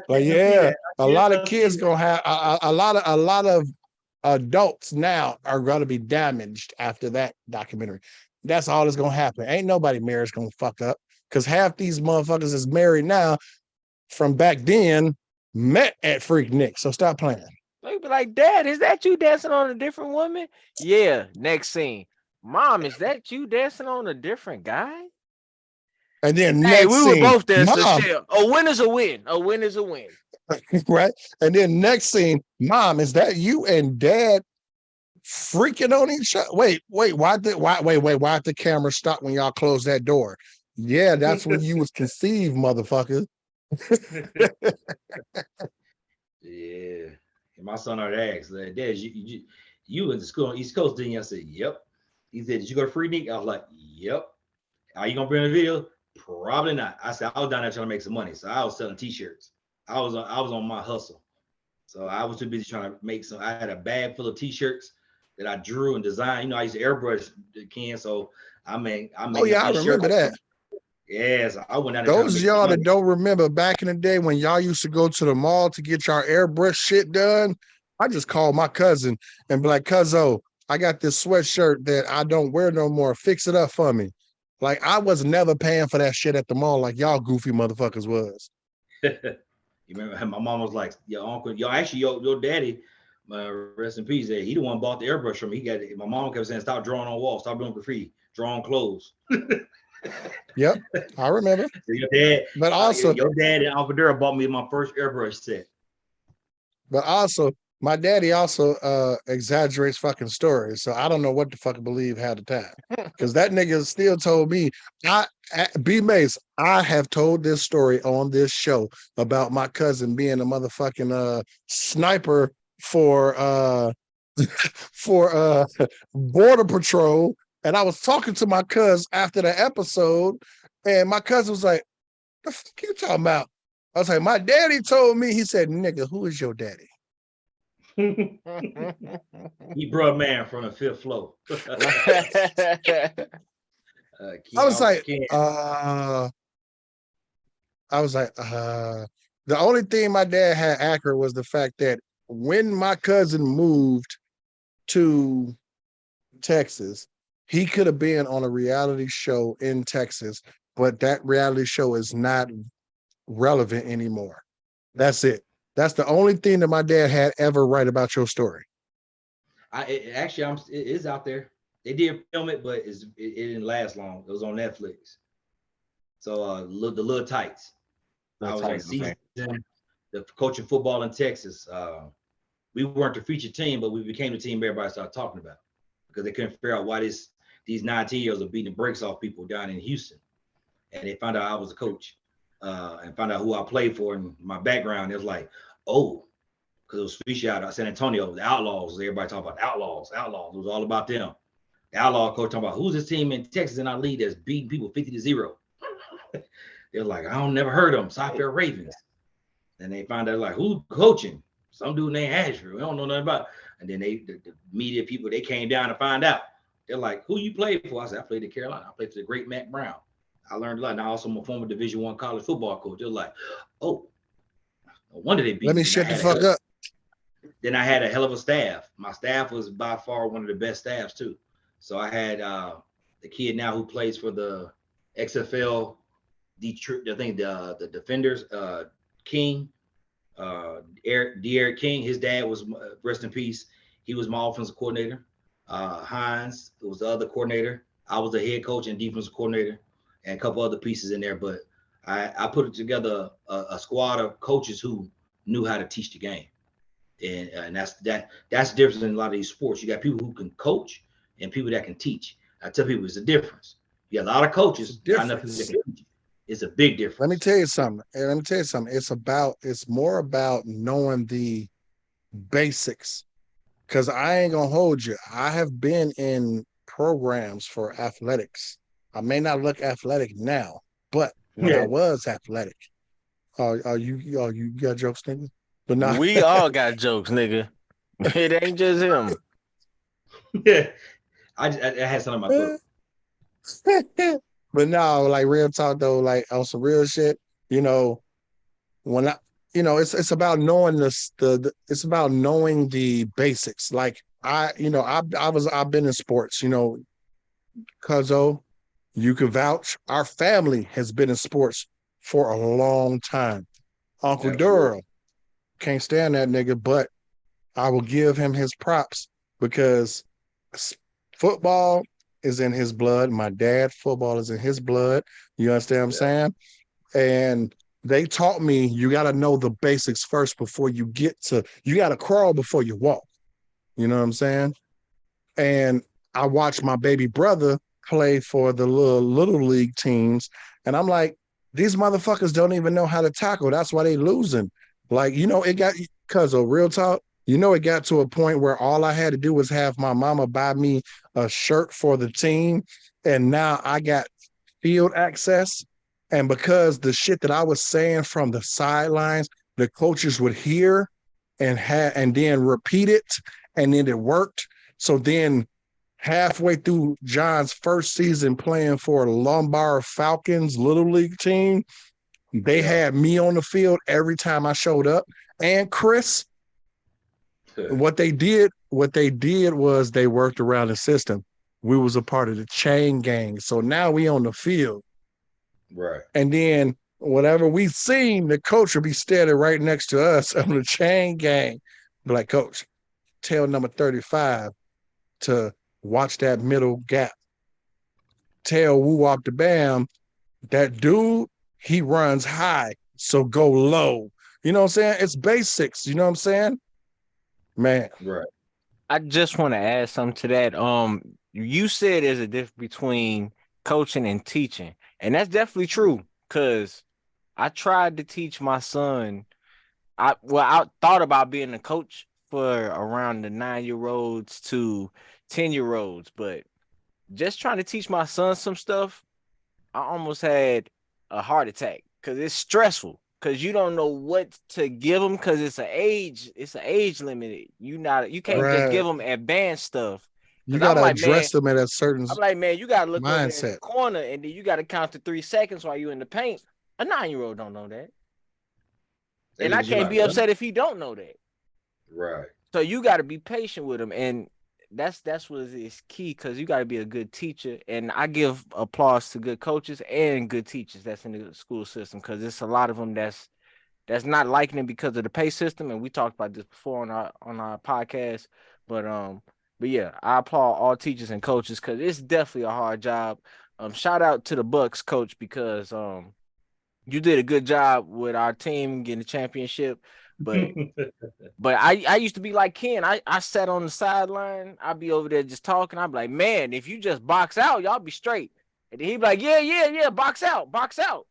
[SPEAKER 1] Like yeah, a lot of kids gonna have a lot of adults now are gonna be damaged after that documentary. That's all that's gonna happen. Ain't nobody marriage gonna fuck up, because half these motherfuckers is married now from back then met at Freaknik. So stop playing.
[SPEAKER 2] They be like, Dad, is that you dancing on a different woman? Yeah. Next scene. Mom, is that you dancing on a different guy?
[SPEAKER 1] And then
[SPEAKER 2] Hey,
[SPEAKER 1] next
[SPEAKER 2] we were
[SPEAKER 1] scene,
[SPEAKER 2] both there, so
[SPEAKER 1] mom,
[SPEAKER 2] shit. A win is a win. A win is a win.
[SPEAKER 1] right? And then next scene, mom, is that you and dad freaking on each other? Wait, why'd the camera stop when y'all closed that door? Yeah, that's when you was conceived, motherfucker.
[SPEAKER 3] Yeah. And my son already asked, like, Dad, you went to school on East Coast, didn't you? I said, yep. He said, did you go to Free Neek? I was like, yep. Are you gonna bring a video? Probably not. I said, I was down there trying to make some money. So I was selling t-shirts. I was on my hustle. So I was too busy trying to make some. I had a bag full of t-shirts that I drew and designed. You know, I used to airbrush the can. So I made
[SPEAKER 1] Oh yeah, I
[SPEAKER 3] these shirts.
[SPEAKER 1] remember that.
[SPEAKER 3] Yes, I went down there trying to
[SPEAKER 1] Those
[SPEAKER 3] make
[SPEAKER 1] of y'all
[SPEAKER 3] some
[SPEAKER 1] that
[SPEAKER 3] money.
[SPEAKER 1] don't remember back in the day when y'all used to go to the mall to get your airbrush shit done, I just called my cousin and be like, Cuzzo, I got this sweatshirt that I don't wear no more. Fix it up for me. Like I was never paying for that shit at the mall like y'all goofy motherfuckers was.
[SPEAKER 3] You remember my mom was like, your uncle, your daddy, rest in peace. He the one bought the airbrush from me. He got it. My mom kept saying, stop drawing on walls, stop doing graffiti, draw on clothes.
[SPEAKER 1] Yep, I remember.
[SPEAKER 3] So your dad,
[SPEAKER 1] But also,
[SPEAKER 3] your dad and Uncle Dura bought me my first airbrush set.
[SPEAKER 1] But also, my daddy also exaggerates fucking stories. So I don't know what the fuck to believe half the time. Because that nigga still told me, B Mace, I have told this story on this show about my cousin being a motherfucking sniper for for border patrol. And I was talking to my cousin after the episode, and my cousin was like, the fuck you talking about? I was like, my daddy told me, he said, nigga, who is your daddy?
[SPEAKER 3] He brought man from the fifth floor.
[SPEAKER 1] I was like, the only thing my dad had accurate was the fact that when my cousin moved to Texas, he could have been on a reality show in Texas, but that reality show is not relevant anymore. That's it. That's the only thing that my dad had ever right about your story.
[SPEAKER 3] It is out there. They did film it, but it didn't last long. It was on Netflix. So the Little Tights. I was on season the coaching football in Texas. We weren't the featured team, but we became the team everybody started talking about because they couldn't figure out why these 19-year-olds are beating the brakes off people down in Houston. And they found out I was a coach and found out who I played for and my background. It was like, oh, because it was featured out of San Antonio, the Outlaws. Everybody talking about Outlaws. It was all about them. The Outlaw coach talking about who's this team in Texas in our league that's beating people 50-0. They're like, I don't never heard of them. Southfield Ravens. And they found out like who's coaching? Some dude named Asheville. We don't know nothing about it. And then the media people, they came down to find out. They're like, who you played for? I said, I played at Carolina. I played for the great Mac Brown. I learned a lot. Now also I'm a former Division I college football coach. They're like, oh, no wonder they beat me.
[SPEAKER 1] Let me shut the fuck up.
[SPEAKER 3] Then I had a hell of a staff. My staff was by far one of the best staffs too. So I had the kid now who plays for the XFL Detroit, I think the Defenders, King, De'Aaron King. His dad was, rest in peace, he was my offensive coordinator. Hines was the other coordinator. I was the head coach and defensive coordinator, and a couple other pieces in there. But I put together a squad of coaches who knew how to teach the game, and that's the difference in a lot of these sports. You got people who can coach and people that can teach. I tell people it's a difference. You got a lot of coaches, not enough people that can teach. It's a big difference.
[SPEAKER 1] Let me tell you something. It's more about knowing the basics. Because I ain't gonna hold you. I have been in programs for athletics. I may not look athletic now, but when I was athletic, you got jokes, nigga? But now
[SPEAKER 2] we all got jokes, nigga. It ain't just him.
[SPEAKER 3] Yeah, I had some in my book.
[SPEAKER 1] But no, like real talk though, like on some real shit, when it's about knowing it's about knowing the basics. Like I've been in sports, Cuzzo, you can vouch. Our family has been in sports for a long time. Uncle Dura, can't stand that nigga, but I will give him his props because football is in his blood. My dad, football is in his blood. You understand what I'm saying? And they taught me you got to know the basics first before you got to crawl before you walk. You know what I'm saying? And I watched my baby brother play for the little league teams. And I'm like, these motherfuckers don't even know how to tackle. That's why they losing. Like, it got, because of real talk, it got to a point where all I had to do was have my mama buy me a shirt for the team. And now I got field access. And because the shit that I was saying from the sidelines, the coaches would hear and then repeat it, and then it worked. So then halfway through John's first season playing for the Lombard Falcons Little League team, they had me on the field every time I showed up. And Chris, what they did was they worked around the system. We was a part of the chain gang. So now we on the field.
[SPEAKER 3] Right.
[SPEAKER 1] And then whatever we seen, the coach would be standing right next to us on the chain gang. Be like, coach, tell number 35 to watch that middle gap. Tell Woo Wop the Bam, that dude, he runs high, so go low. You know what I'm saying? It's basics. You know what I'm saying? Man.
[SPEAKER 3] Right.
[SPEAKER 2] I just want to add something to that. You said there's a difference between coaching and teaching, and that's definitely true. Cause I tried to teach my son. I thought about being a coach for around the 9-year-olds to 10-year-olds, but just trying to teach my son some stuff, I almost had a heart attack because it's stressful. Because you don't know what to give them because it's an age limit. You can't just give them advanced stuff.
[SPEAKER 1] You gotta address them at a certain.
[SPEAKER 2] I'm like, man, you gotta look over in
[SPEAKER 1] mindset.
[SPEAKER 2] the corner and then you gotta count to 3 seconds while you in the paint. A 9-year-old don't know that. And I can't be upset if he don't know that.
[SPEAKER 3] Right.
[SPEAKER 2] So you gotta be patient with him. And that's what is key, because you gotta be a good teacher. And I give applause to good coaches and good teachers that's in the school system, because it's a lot of them that's not liking it because of the pay system. And we talked about this before on our podcast. But yeah, I applaud all teachers and coaches because it's definitely a hard job. Shout out to the Bucks coach, because you did a good job with our team getting the championship. But I used to be like Ken. I sat on the sideline. I'd be over there just talking. I'd be like, man, if you just box out, y'all be straight. And then he'd be like, yeah, box out.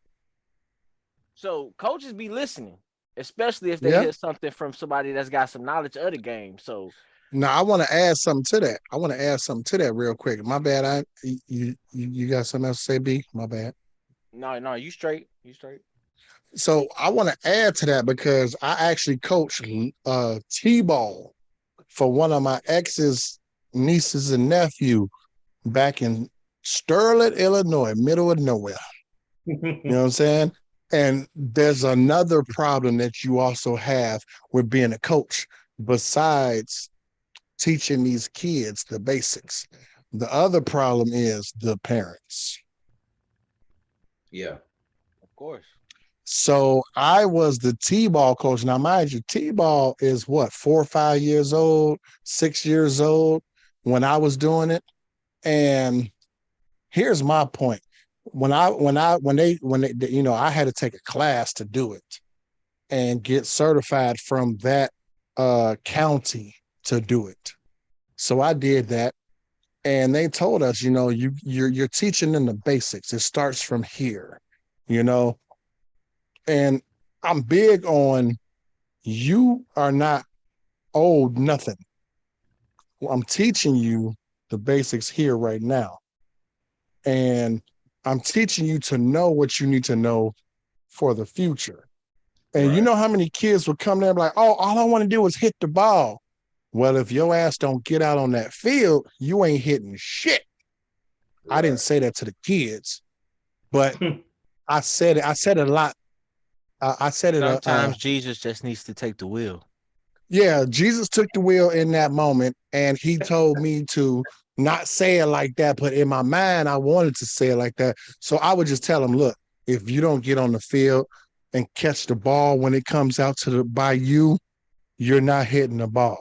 [SPEAKER 2] So coaches be listening, especially if they hear something from somebody that's got some knowledge of the game. So
[SPEAKER 1] now I want to add something to that. Real quick. My bad. You got something else to say, B? My bad.
[SPEAKER 2] No, you straight.
[SPEAKER 1] So I want to add to that because I actually coached T-ball for one of my ex's nieces and nephew back in Sterling, Illinois, middle of nowhere. You know what I'm saying? And there's another problem that you also have with being a coach besides teaching these kids the basics. The other problem is the parents.
[SPEAKER 3] Yeah.
[SPEAKER 2] Of course.
[SPEAKER 1] So I was the T-ball coach. Now, mind you, T-ball is what, 4 or 5 years old, 6 years old when I was doing it. And here's my point. When they, I had to take a class to do it and get certified from that county to do it. So I did that. And they told us, you're teaching them the basics. It starts from here, And I'm big on, you are not owed nothing. I'm teaching you the basics here right now. And I'm teaching you to know what you need to know for the future. And you know how many kids would come there and be like, oh, all I want to do is hit the ball. Well, if your ass don't get out on that field, you ain't hitting shit. Right. I didn't say that to the kids, but I said it a lot. I said it.
[SPEAKER 2] Sometimes Jesus just needs to take the wheel.
[SPEAKER 1] Yeah, Jesus took the wheel in that moment, and he told me to not say it like that, but in my mind, I wanted to say it like that. So I would just tell him, look, if you don't get on the field and catch the ball when it comes out by you, you're not hitting the ball.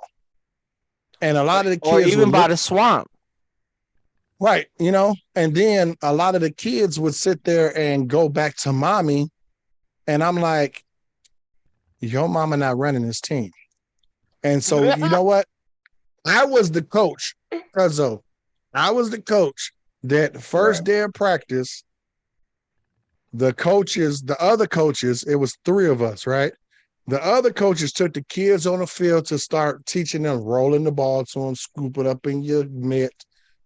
[SPEAKER 1] And a lot of the kids,
[SPEAKER 2] or even by the swamp.
[SPEAKER 1] Right, and then a lot of the kids would sit there and go back to mommy, and I'm like, your mama not running this team. And so, you know what? I was the coach, Cuzzo. I was the coach that first day of practice, the other coaches, it was 3 of us, right? The other coaches took the kids on the field to start teaching them, rolling the ball to them, scoop it up in your mitt,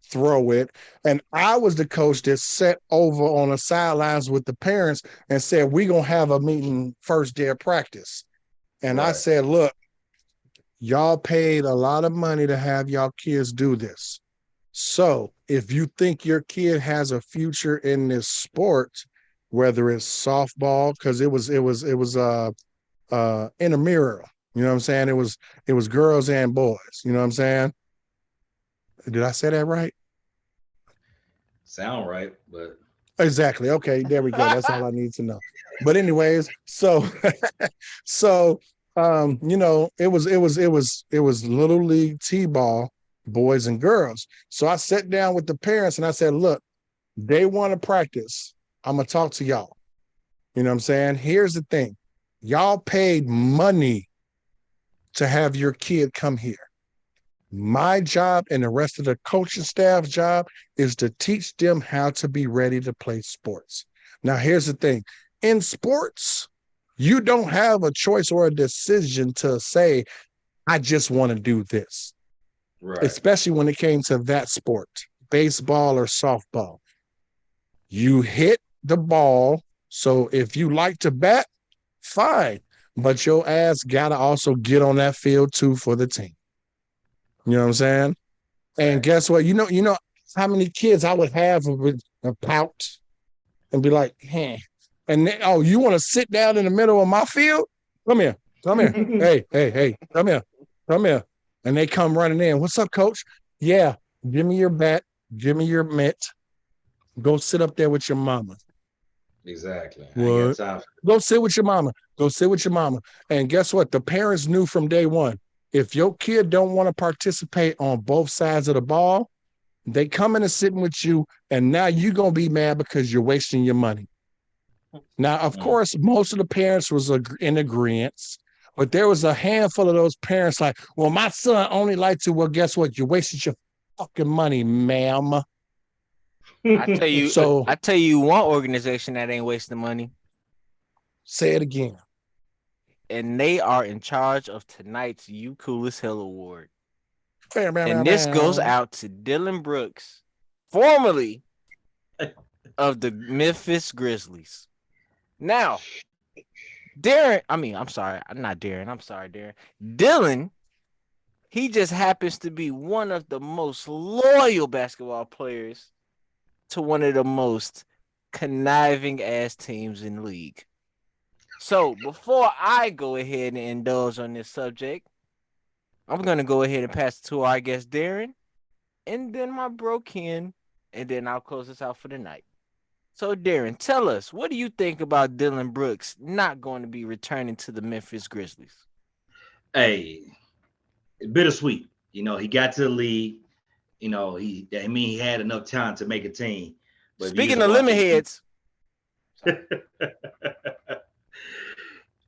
[SPEAKER 1] throw it. And I was the coach that sat over on the sidelines with the parents and said, we're going to have a meeting first day of practice. And I said, look, y'all paid a lot of money to have y'all kids do this. So if you think your kid has a future in this sport, whether it's softball, because it was intramural, you know what I'm saying? It was girls and boys, you know what I'm saying? Did I say that right?
[SPEAKER 3] Sound right, but
[SPEAKER 1] Exactly. Okay, there we go. That's all I need to know. But anyways, so so it was little league t-ball, boys and girls. So I sat down with the parents and I said, look, they want to practice. I'm gonna talk to y'all. You know what I'm saying? Here's the thing. Y'all paid money to have your kid come here. My job and the rest of the coaching staff's job is to teach them how to be ready to play sports. Now, here's the thing. In sports, you don't have a choice or a decision to say, I just want to do this. Right. Especially when it came to that sport, baseball or softball. You hit the ball. So if you like to bat, fine. But your ass got to also get on that field too for the team. You know what I'm saying? And guess what? You know how many kids I would have with a pout and be like, hey. And then, oh, you want to sit down in the middle of my field? Come here. Hey, come here. And they come running in. What's up, coach? Yeah, give me your bat. Give me your mitt. Go sit up there with your mama.
[SPEAKER 3] Exactly.
[SPEAKER 1] What? Go sit with your mama. And guess what? The parents knew from day one. If your kid don't want to participate on both sides of the ball, they coming and sitting with you, and now you're going to be mad because you're wasting your money. Now, of course, most of the parents was in agreement, but there was a handful of those parents like, well, my son only likes to, well, guess what? You wasted your fucking money, ma'am.
[SPEAKER 2] I tell you one organization that ain't wasting money.
[SPEAKER 1] Say it again.
[SPEAKER 2] And they are in charge of tonight's You Cool as Hell Award. And this goes out to Dylan Brooks, formerly of the Memphis Grizzlies. Now, Darren. Dylan, he just happens to be one of the most loyal basketball players to one of the most conniving ass teams in the league. So before I go ahead and indulge on this subject, I'm going to go ahead and pass it to our guest, Darren, and then my bro, Ken, and then I'll close this out for the night. So, Darren, tell us, what do you think about Dylan Brooks not going to be returning to the Memphis Grizzlies?
[SPEAKER 3] Hey, bittersweet. He got to the league. He had enough talent to make a team. But
[SPEAKER 2] speaking of lemon heads.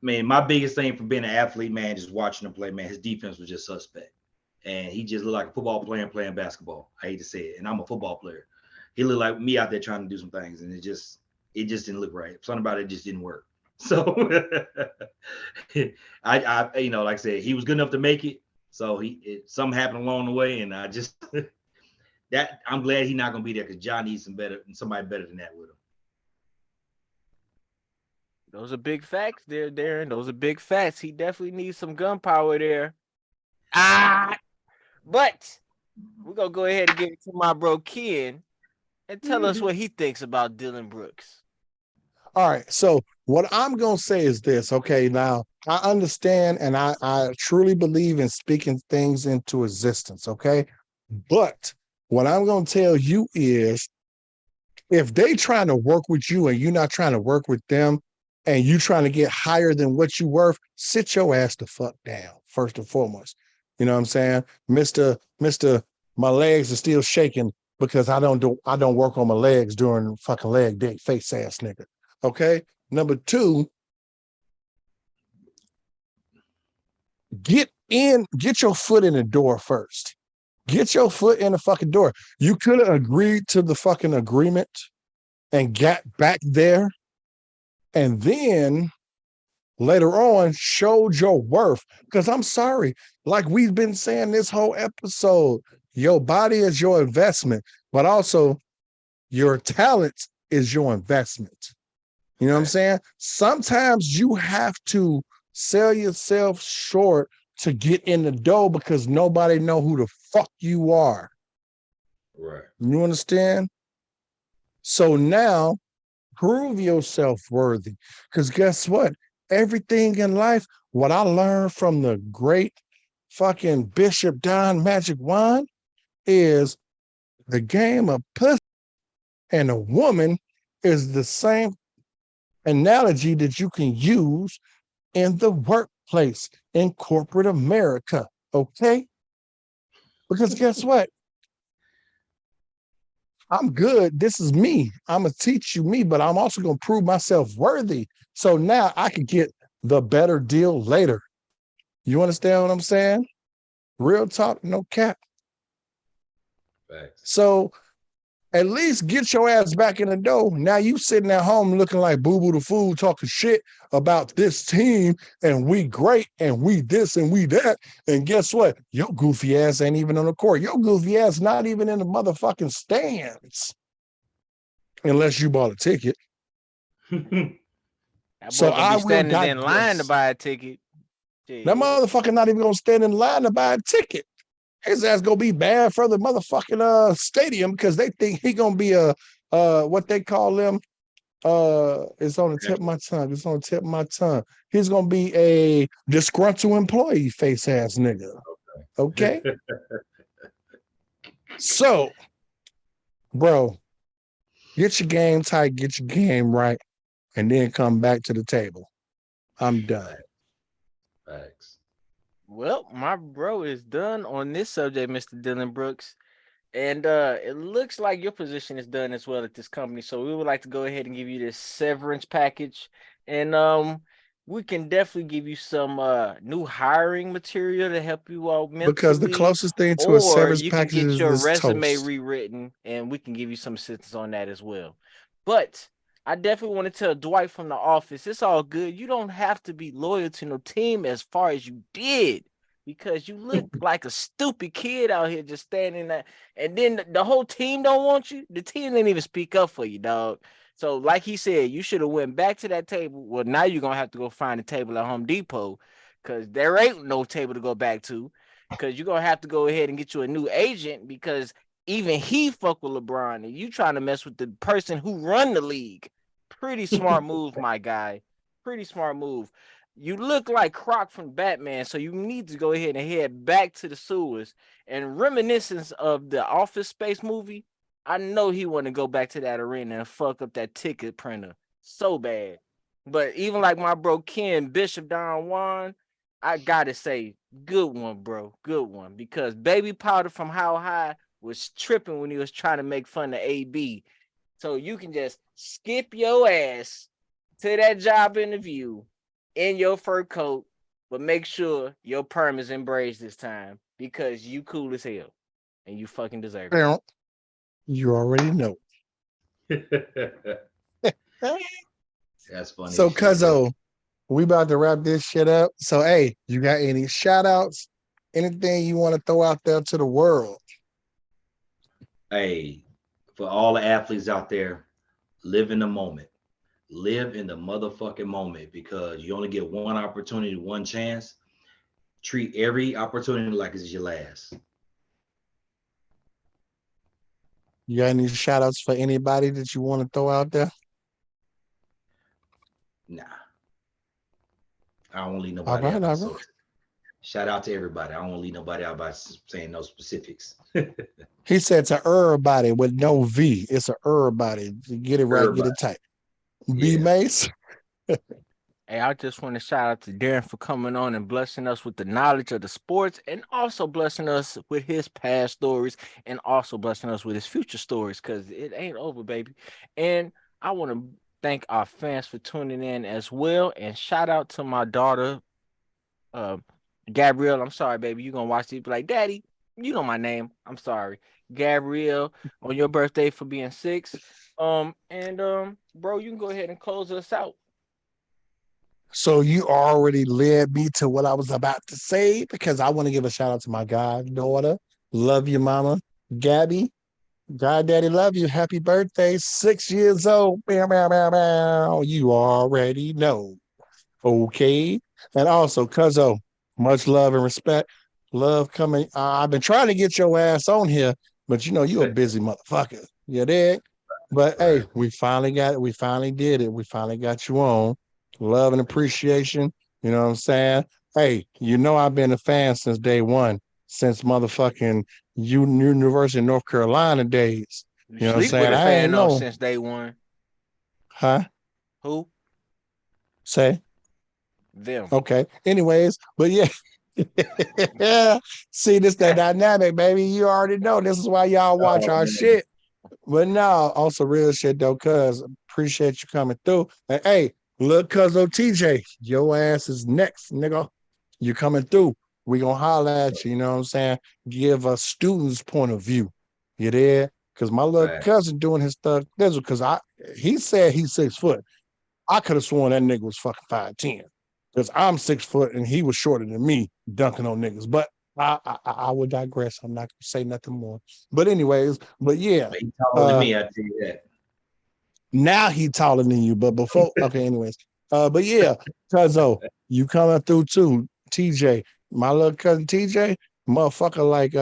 [SPEAKER 3] Man, my biggest thing from being an athlete, man, just watching him play, man, his defense was just suspect. And he just looked like a football player playing basketball. I hate to say it. And I'm a football player. He looked like me out there trying to do some things. And it just didn't look right. Something about it just didn't work. So I like I said, he was good enough to make it. So something happened along the way. And I just I'm glad he's not going to be there because John needs somebody better than that with him.
[SPEAKER 2] Those are big facts there, Darren. Those are big facts. He definitely needs some gunpowder there. But we're going to go ahead and give it to my bro, Ken, and tell us what he thinks about Dylan Brooks.
[SPEAKER 1] All right. So what I'm going to say is this. Okay. Now, I understand and I truly believe in speaking things into existence. Okay. But what I'm going to tell you is if they trying to work with you and you're not trying to work with them, and you trying to get higher than what you worth, sit your ass the fuck down, first and foremost. You know what I'm saying? Mr. My legs are still shaking. because I don't work on my legs during fucking leg day, face ass nigga. Okay. Number two, get your foot in the door first. Get your foot in the fucking door. You could have agreed to the fucking agreement and got back there, and then later on showed your worth. Because I'm sorry, like we've been saying this whole episode, your body is your investment, but also your talent is your investment. You know what I'm saying? Sometimes you have to sell yourself short to get in the door because nobody know who the fuck you are.
[SPEAKER 3] Right.
[SPEAKER 1] You understand? So now prove yourself worthy. Because guess what? Everything in life, what I learned from the great fucking Bishop Don Magic Wand is the game of pussy and a woman is the same analogy that you can use in the workplace, in corporate America, okay? Because guess what? I'm good. This is me. I'm going to teach you me, but I'm also going to prove myself worthy. So now I can get the better deal later. You understand what I'm saying? Real talk, no cap.
[SPEAKER 3] Facts.
[SPEAKER 1] So at least get your ass back in the door. Now you sitting at home looking like Boo-Boo the Fool talking shit about this team and we great and we this and we that. And guess what? Your goofy ass ain't even on the court. Your goofy ass not even in the motherfucking stands. Unless you bought a ticket.
[SPEAKER 2] So I
[SPEAKER 1] will
[SPEAKER 2] standing in line to buy a ticket.
[SPEAKER 1] That motherfucker not even gonna stand in line to buy a ticket. His ass gonna be banned for the motherfucking stadium because they think he gonna be a what they call them. It's on the tip of my tongue. It's on the tip of my tongue. He's gonna be a disgruntled employee, face ass nigga. Okay. So, bro, get your game tight, get your game right, and then come back to the table. I'm done.
[SPEAKER 3] Thanks.
[SPEAKER 2] Well, my bro is done on this subject, Mr. Dylan Brooks. And it looks like your position is done as well at this company. So we would like to go ahead and give you this severance package. And we can definitely give you some new hiring material to help you out mentally.
[SPEAKER 1] Because the closest thing to a severance package is
[SPEAKER 2] your
[SPEAKER 1] this
[SPEAKER 2] resume
[SPEAKER 1] toast.
[SPEAKER 2] rewritten, and we can give you some assistance on that as well. But I definitely want to tell Dwight from the office, it's all good. You don't have to be loyal to no team as far as you did, because you look like a stupid kid out here just standing there. And then the whole team don't want you. The team didn't even speak up for you, dog. So like he said, you should have went back to that table. Well, now you're going to have to go find a table at Home Depot because there ain't no table to go back to, because you're going to have to go ahead and get you a new agent because even he fuck with LeBron and you trying to mess with the person who run the league. Pretty smart move, my guy. Pretty smart move. You look like Croc from Batman, so you need to go ahead and head back to the sewers. And reminiscence of the Office Space movie, I know he want to go back to that arena and fuck up that ticket printer so bad. But even like my bro Ken Bishop Don Juan, I gotta say, good one, bro. Good one. Because Baby Powder from How High was tripping when he was trying to make fun of AB. So you can just skip your ass to that job interview in your fur coat, but make sure your perm is embraced this time because you cool as hell and you fucking deserve it.
[SPEAKER 1] You already know.
[SPEAKER 3] That's funny.
[SPEAKER 1] So, Cuzzo, we about to wrap this shit up. So, hey, you got any shout outs? Anything you want to throw out there to the world?
[SPEAKER 3] Hey, for all the athletes out there, live in the moment. Live in the motherfucking moment because you only get one opportunity, one chance. Treat every opportunity like it's your last.
[SPEAKER 1] You got any shout outs for anybody that you want to throw out there?
[SPEAKER 3] Nah. I don't leave nobody out.
[SPEAKER 1] Right.
[SPEAKER 3] So shout out to everybody. I don't leave nobody out by saying no specifics.
[SPEAKER 1] He said to everybody with no V. It's a everybody. Get it right,
[SPEAKER 3] Everybody.
[SPEAKER 1] get it tight. B Mace.
[SPEAKER 2] Hey, I just want to shout out to Darren for coming on and blessing us with the knowledge of the sports and also blessing us with his past stories and also blessing us with his future stories because it ain't over, baby. And I want to thank our fans for tuning in as well. And shout out to my daughter, uh, Gabrielle. I'm sorry, baby. You're going to watch this. Be like, Daddy, you know my name. I'm sorry. Gabrielle, on your birthday for being 6. Bro, you can go ahead and close us out.
[SPEAKER 1] So you already led me to what I was about to say because I want to give a shout out to my goddaughter. Love you, mama. Gabby, God daddy love you. Happy birthday. 6 years old. Meow, meow, meow, meow. You already know. Okay. And also, Cuzzo, much love and respect. Love coming. I've been trying to get your ass on here, but you a busy motherfucker. You dig? But hey, we finally got it. We finally did it. We finally got you on. Love and appreciation. You know what I'm saying? Hey, I've been a fan since day one, since motherfucking University of North Carolina days.
[SPEAKER 2] You
[SPEAKER 1] You know what I'm
[SPEAKER 2] sleep with
[SPEAKER 1] saying?
[SPEAKER 2] a
[SPEAKER 1] I ain't
[SPEAKER 2] fan though
[SPEAKER 1] know.
[SPEAKER 2] since day one.
[SPEAKER 1] Huh?
[SPEAKER 2] Who?
[SPEAKER 1] Say?
[SPEAKER 2] Them.
[SPEAKER 1] Okay. Anyways, but yeah. Yeah. See, this that dynamic, baby. You already know. This is why y'all watch our shit. But no, also real shit though, cuz appreciate you coming through. And hey, look, cuz TJ, your ass is next, nigga. You coming through. We gonna holler at you, you know what I'm saying? Give a student's point of view. You there? Cause my little cousin doing his stuff. This because he said he's 6 foot. I could have sworn that nigga was fucking 5'10". Because I'm 6 foot and he was shorter than me dunking on niggas. But I would digress. I'm not gonna say nothing more. But anyways, but yeah.
[SPEAKER 3] He taller than me, I tell you that.
[SPEAKER 1] Now he taller than you, but before, okay, anyways. But yeah, Cuzzo, you coming through too. TJ, my little cousin TJ, motherfucker like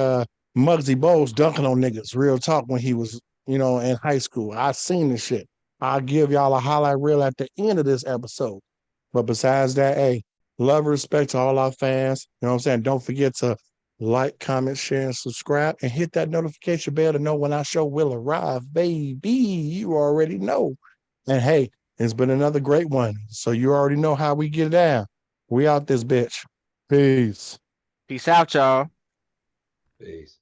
[SPEAKER 1] Muggsy Bogues dunking on niggas, real talk when he was, in high school. I seen this shit. I'll give y'all a highlight reel at the end of this episode. But besides that, hey, love and respect to all our fans. You know what I'm saying? Don't forget to like, comment, share, and subscribe, and hit that notification bell to know when our show will arrive, baby. You already know. And hey, it's been another great one. So you already know how we get down. We out this bitch. Peace.
[SPEAKER 2] Peace out, y'all.
[SPEAKER 3] Peace.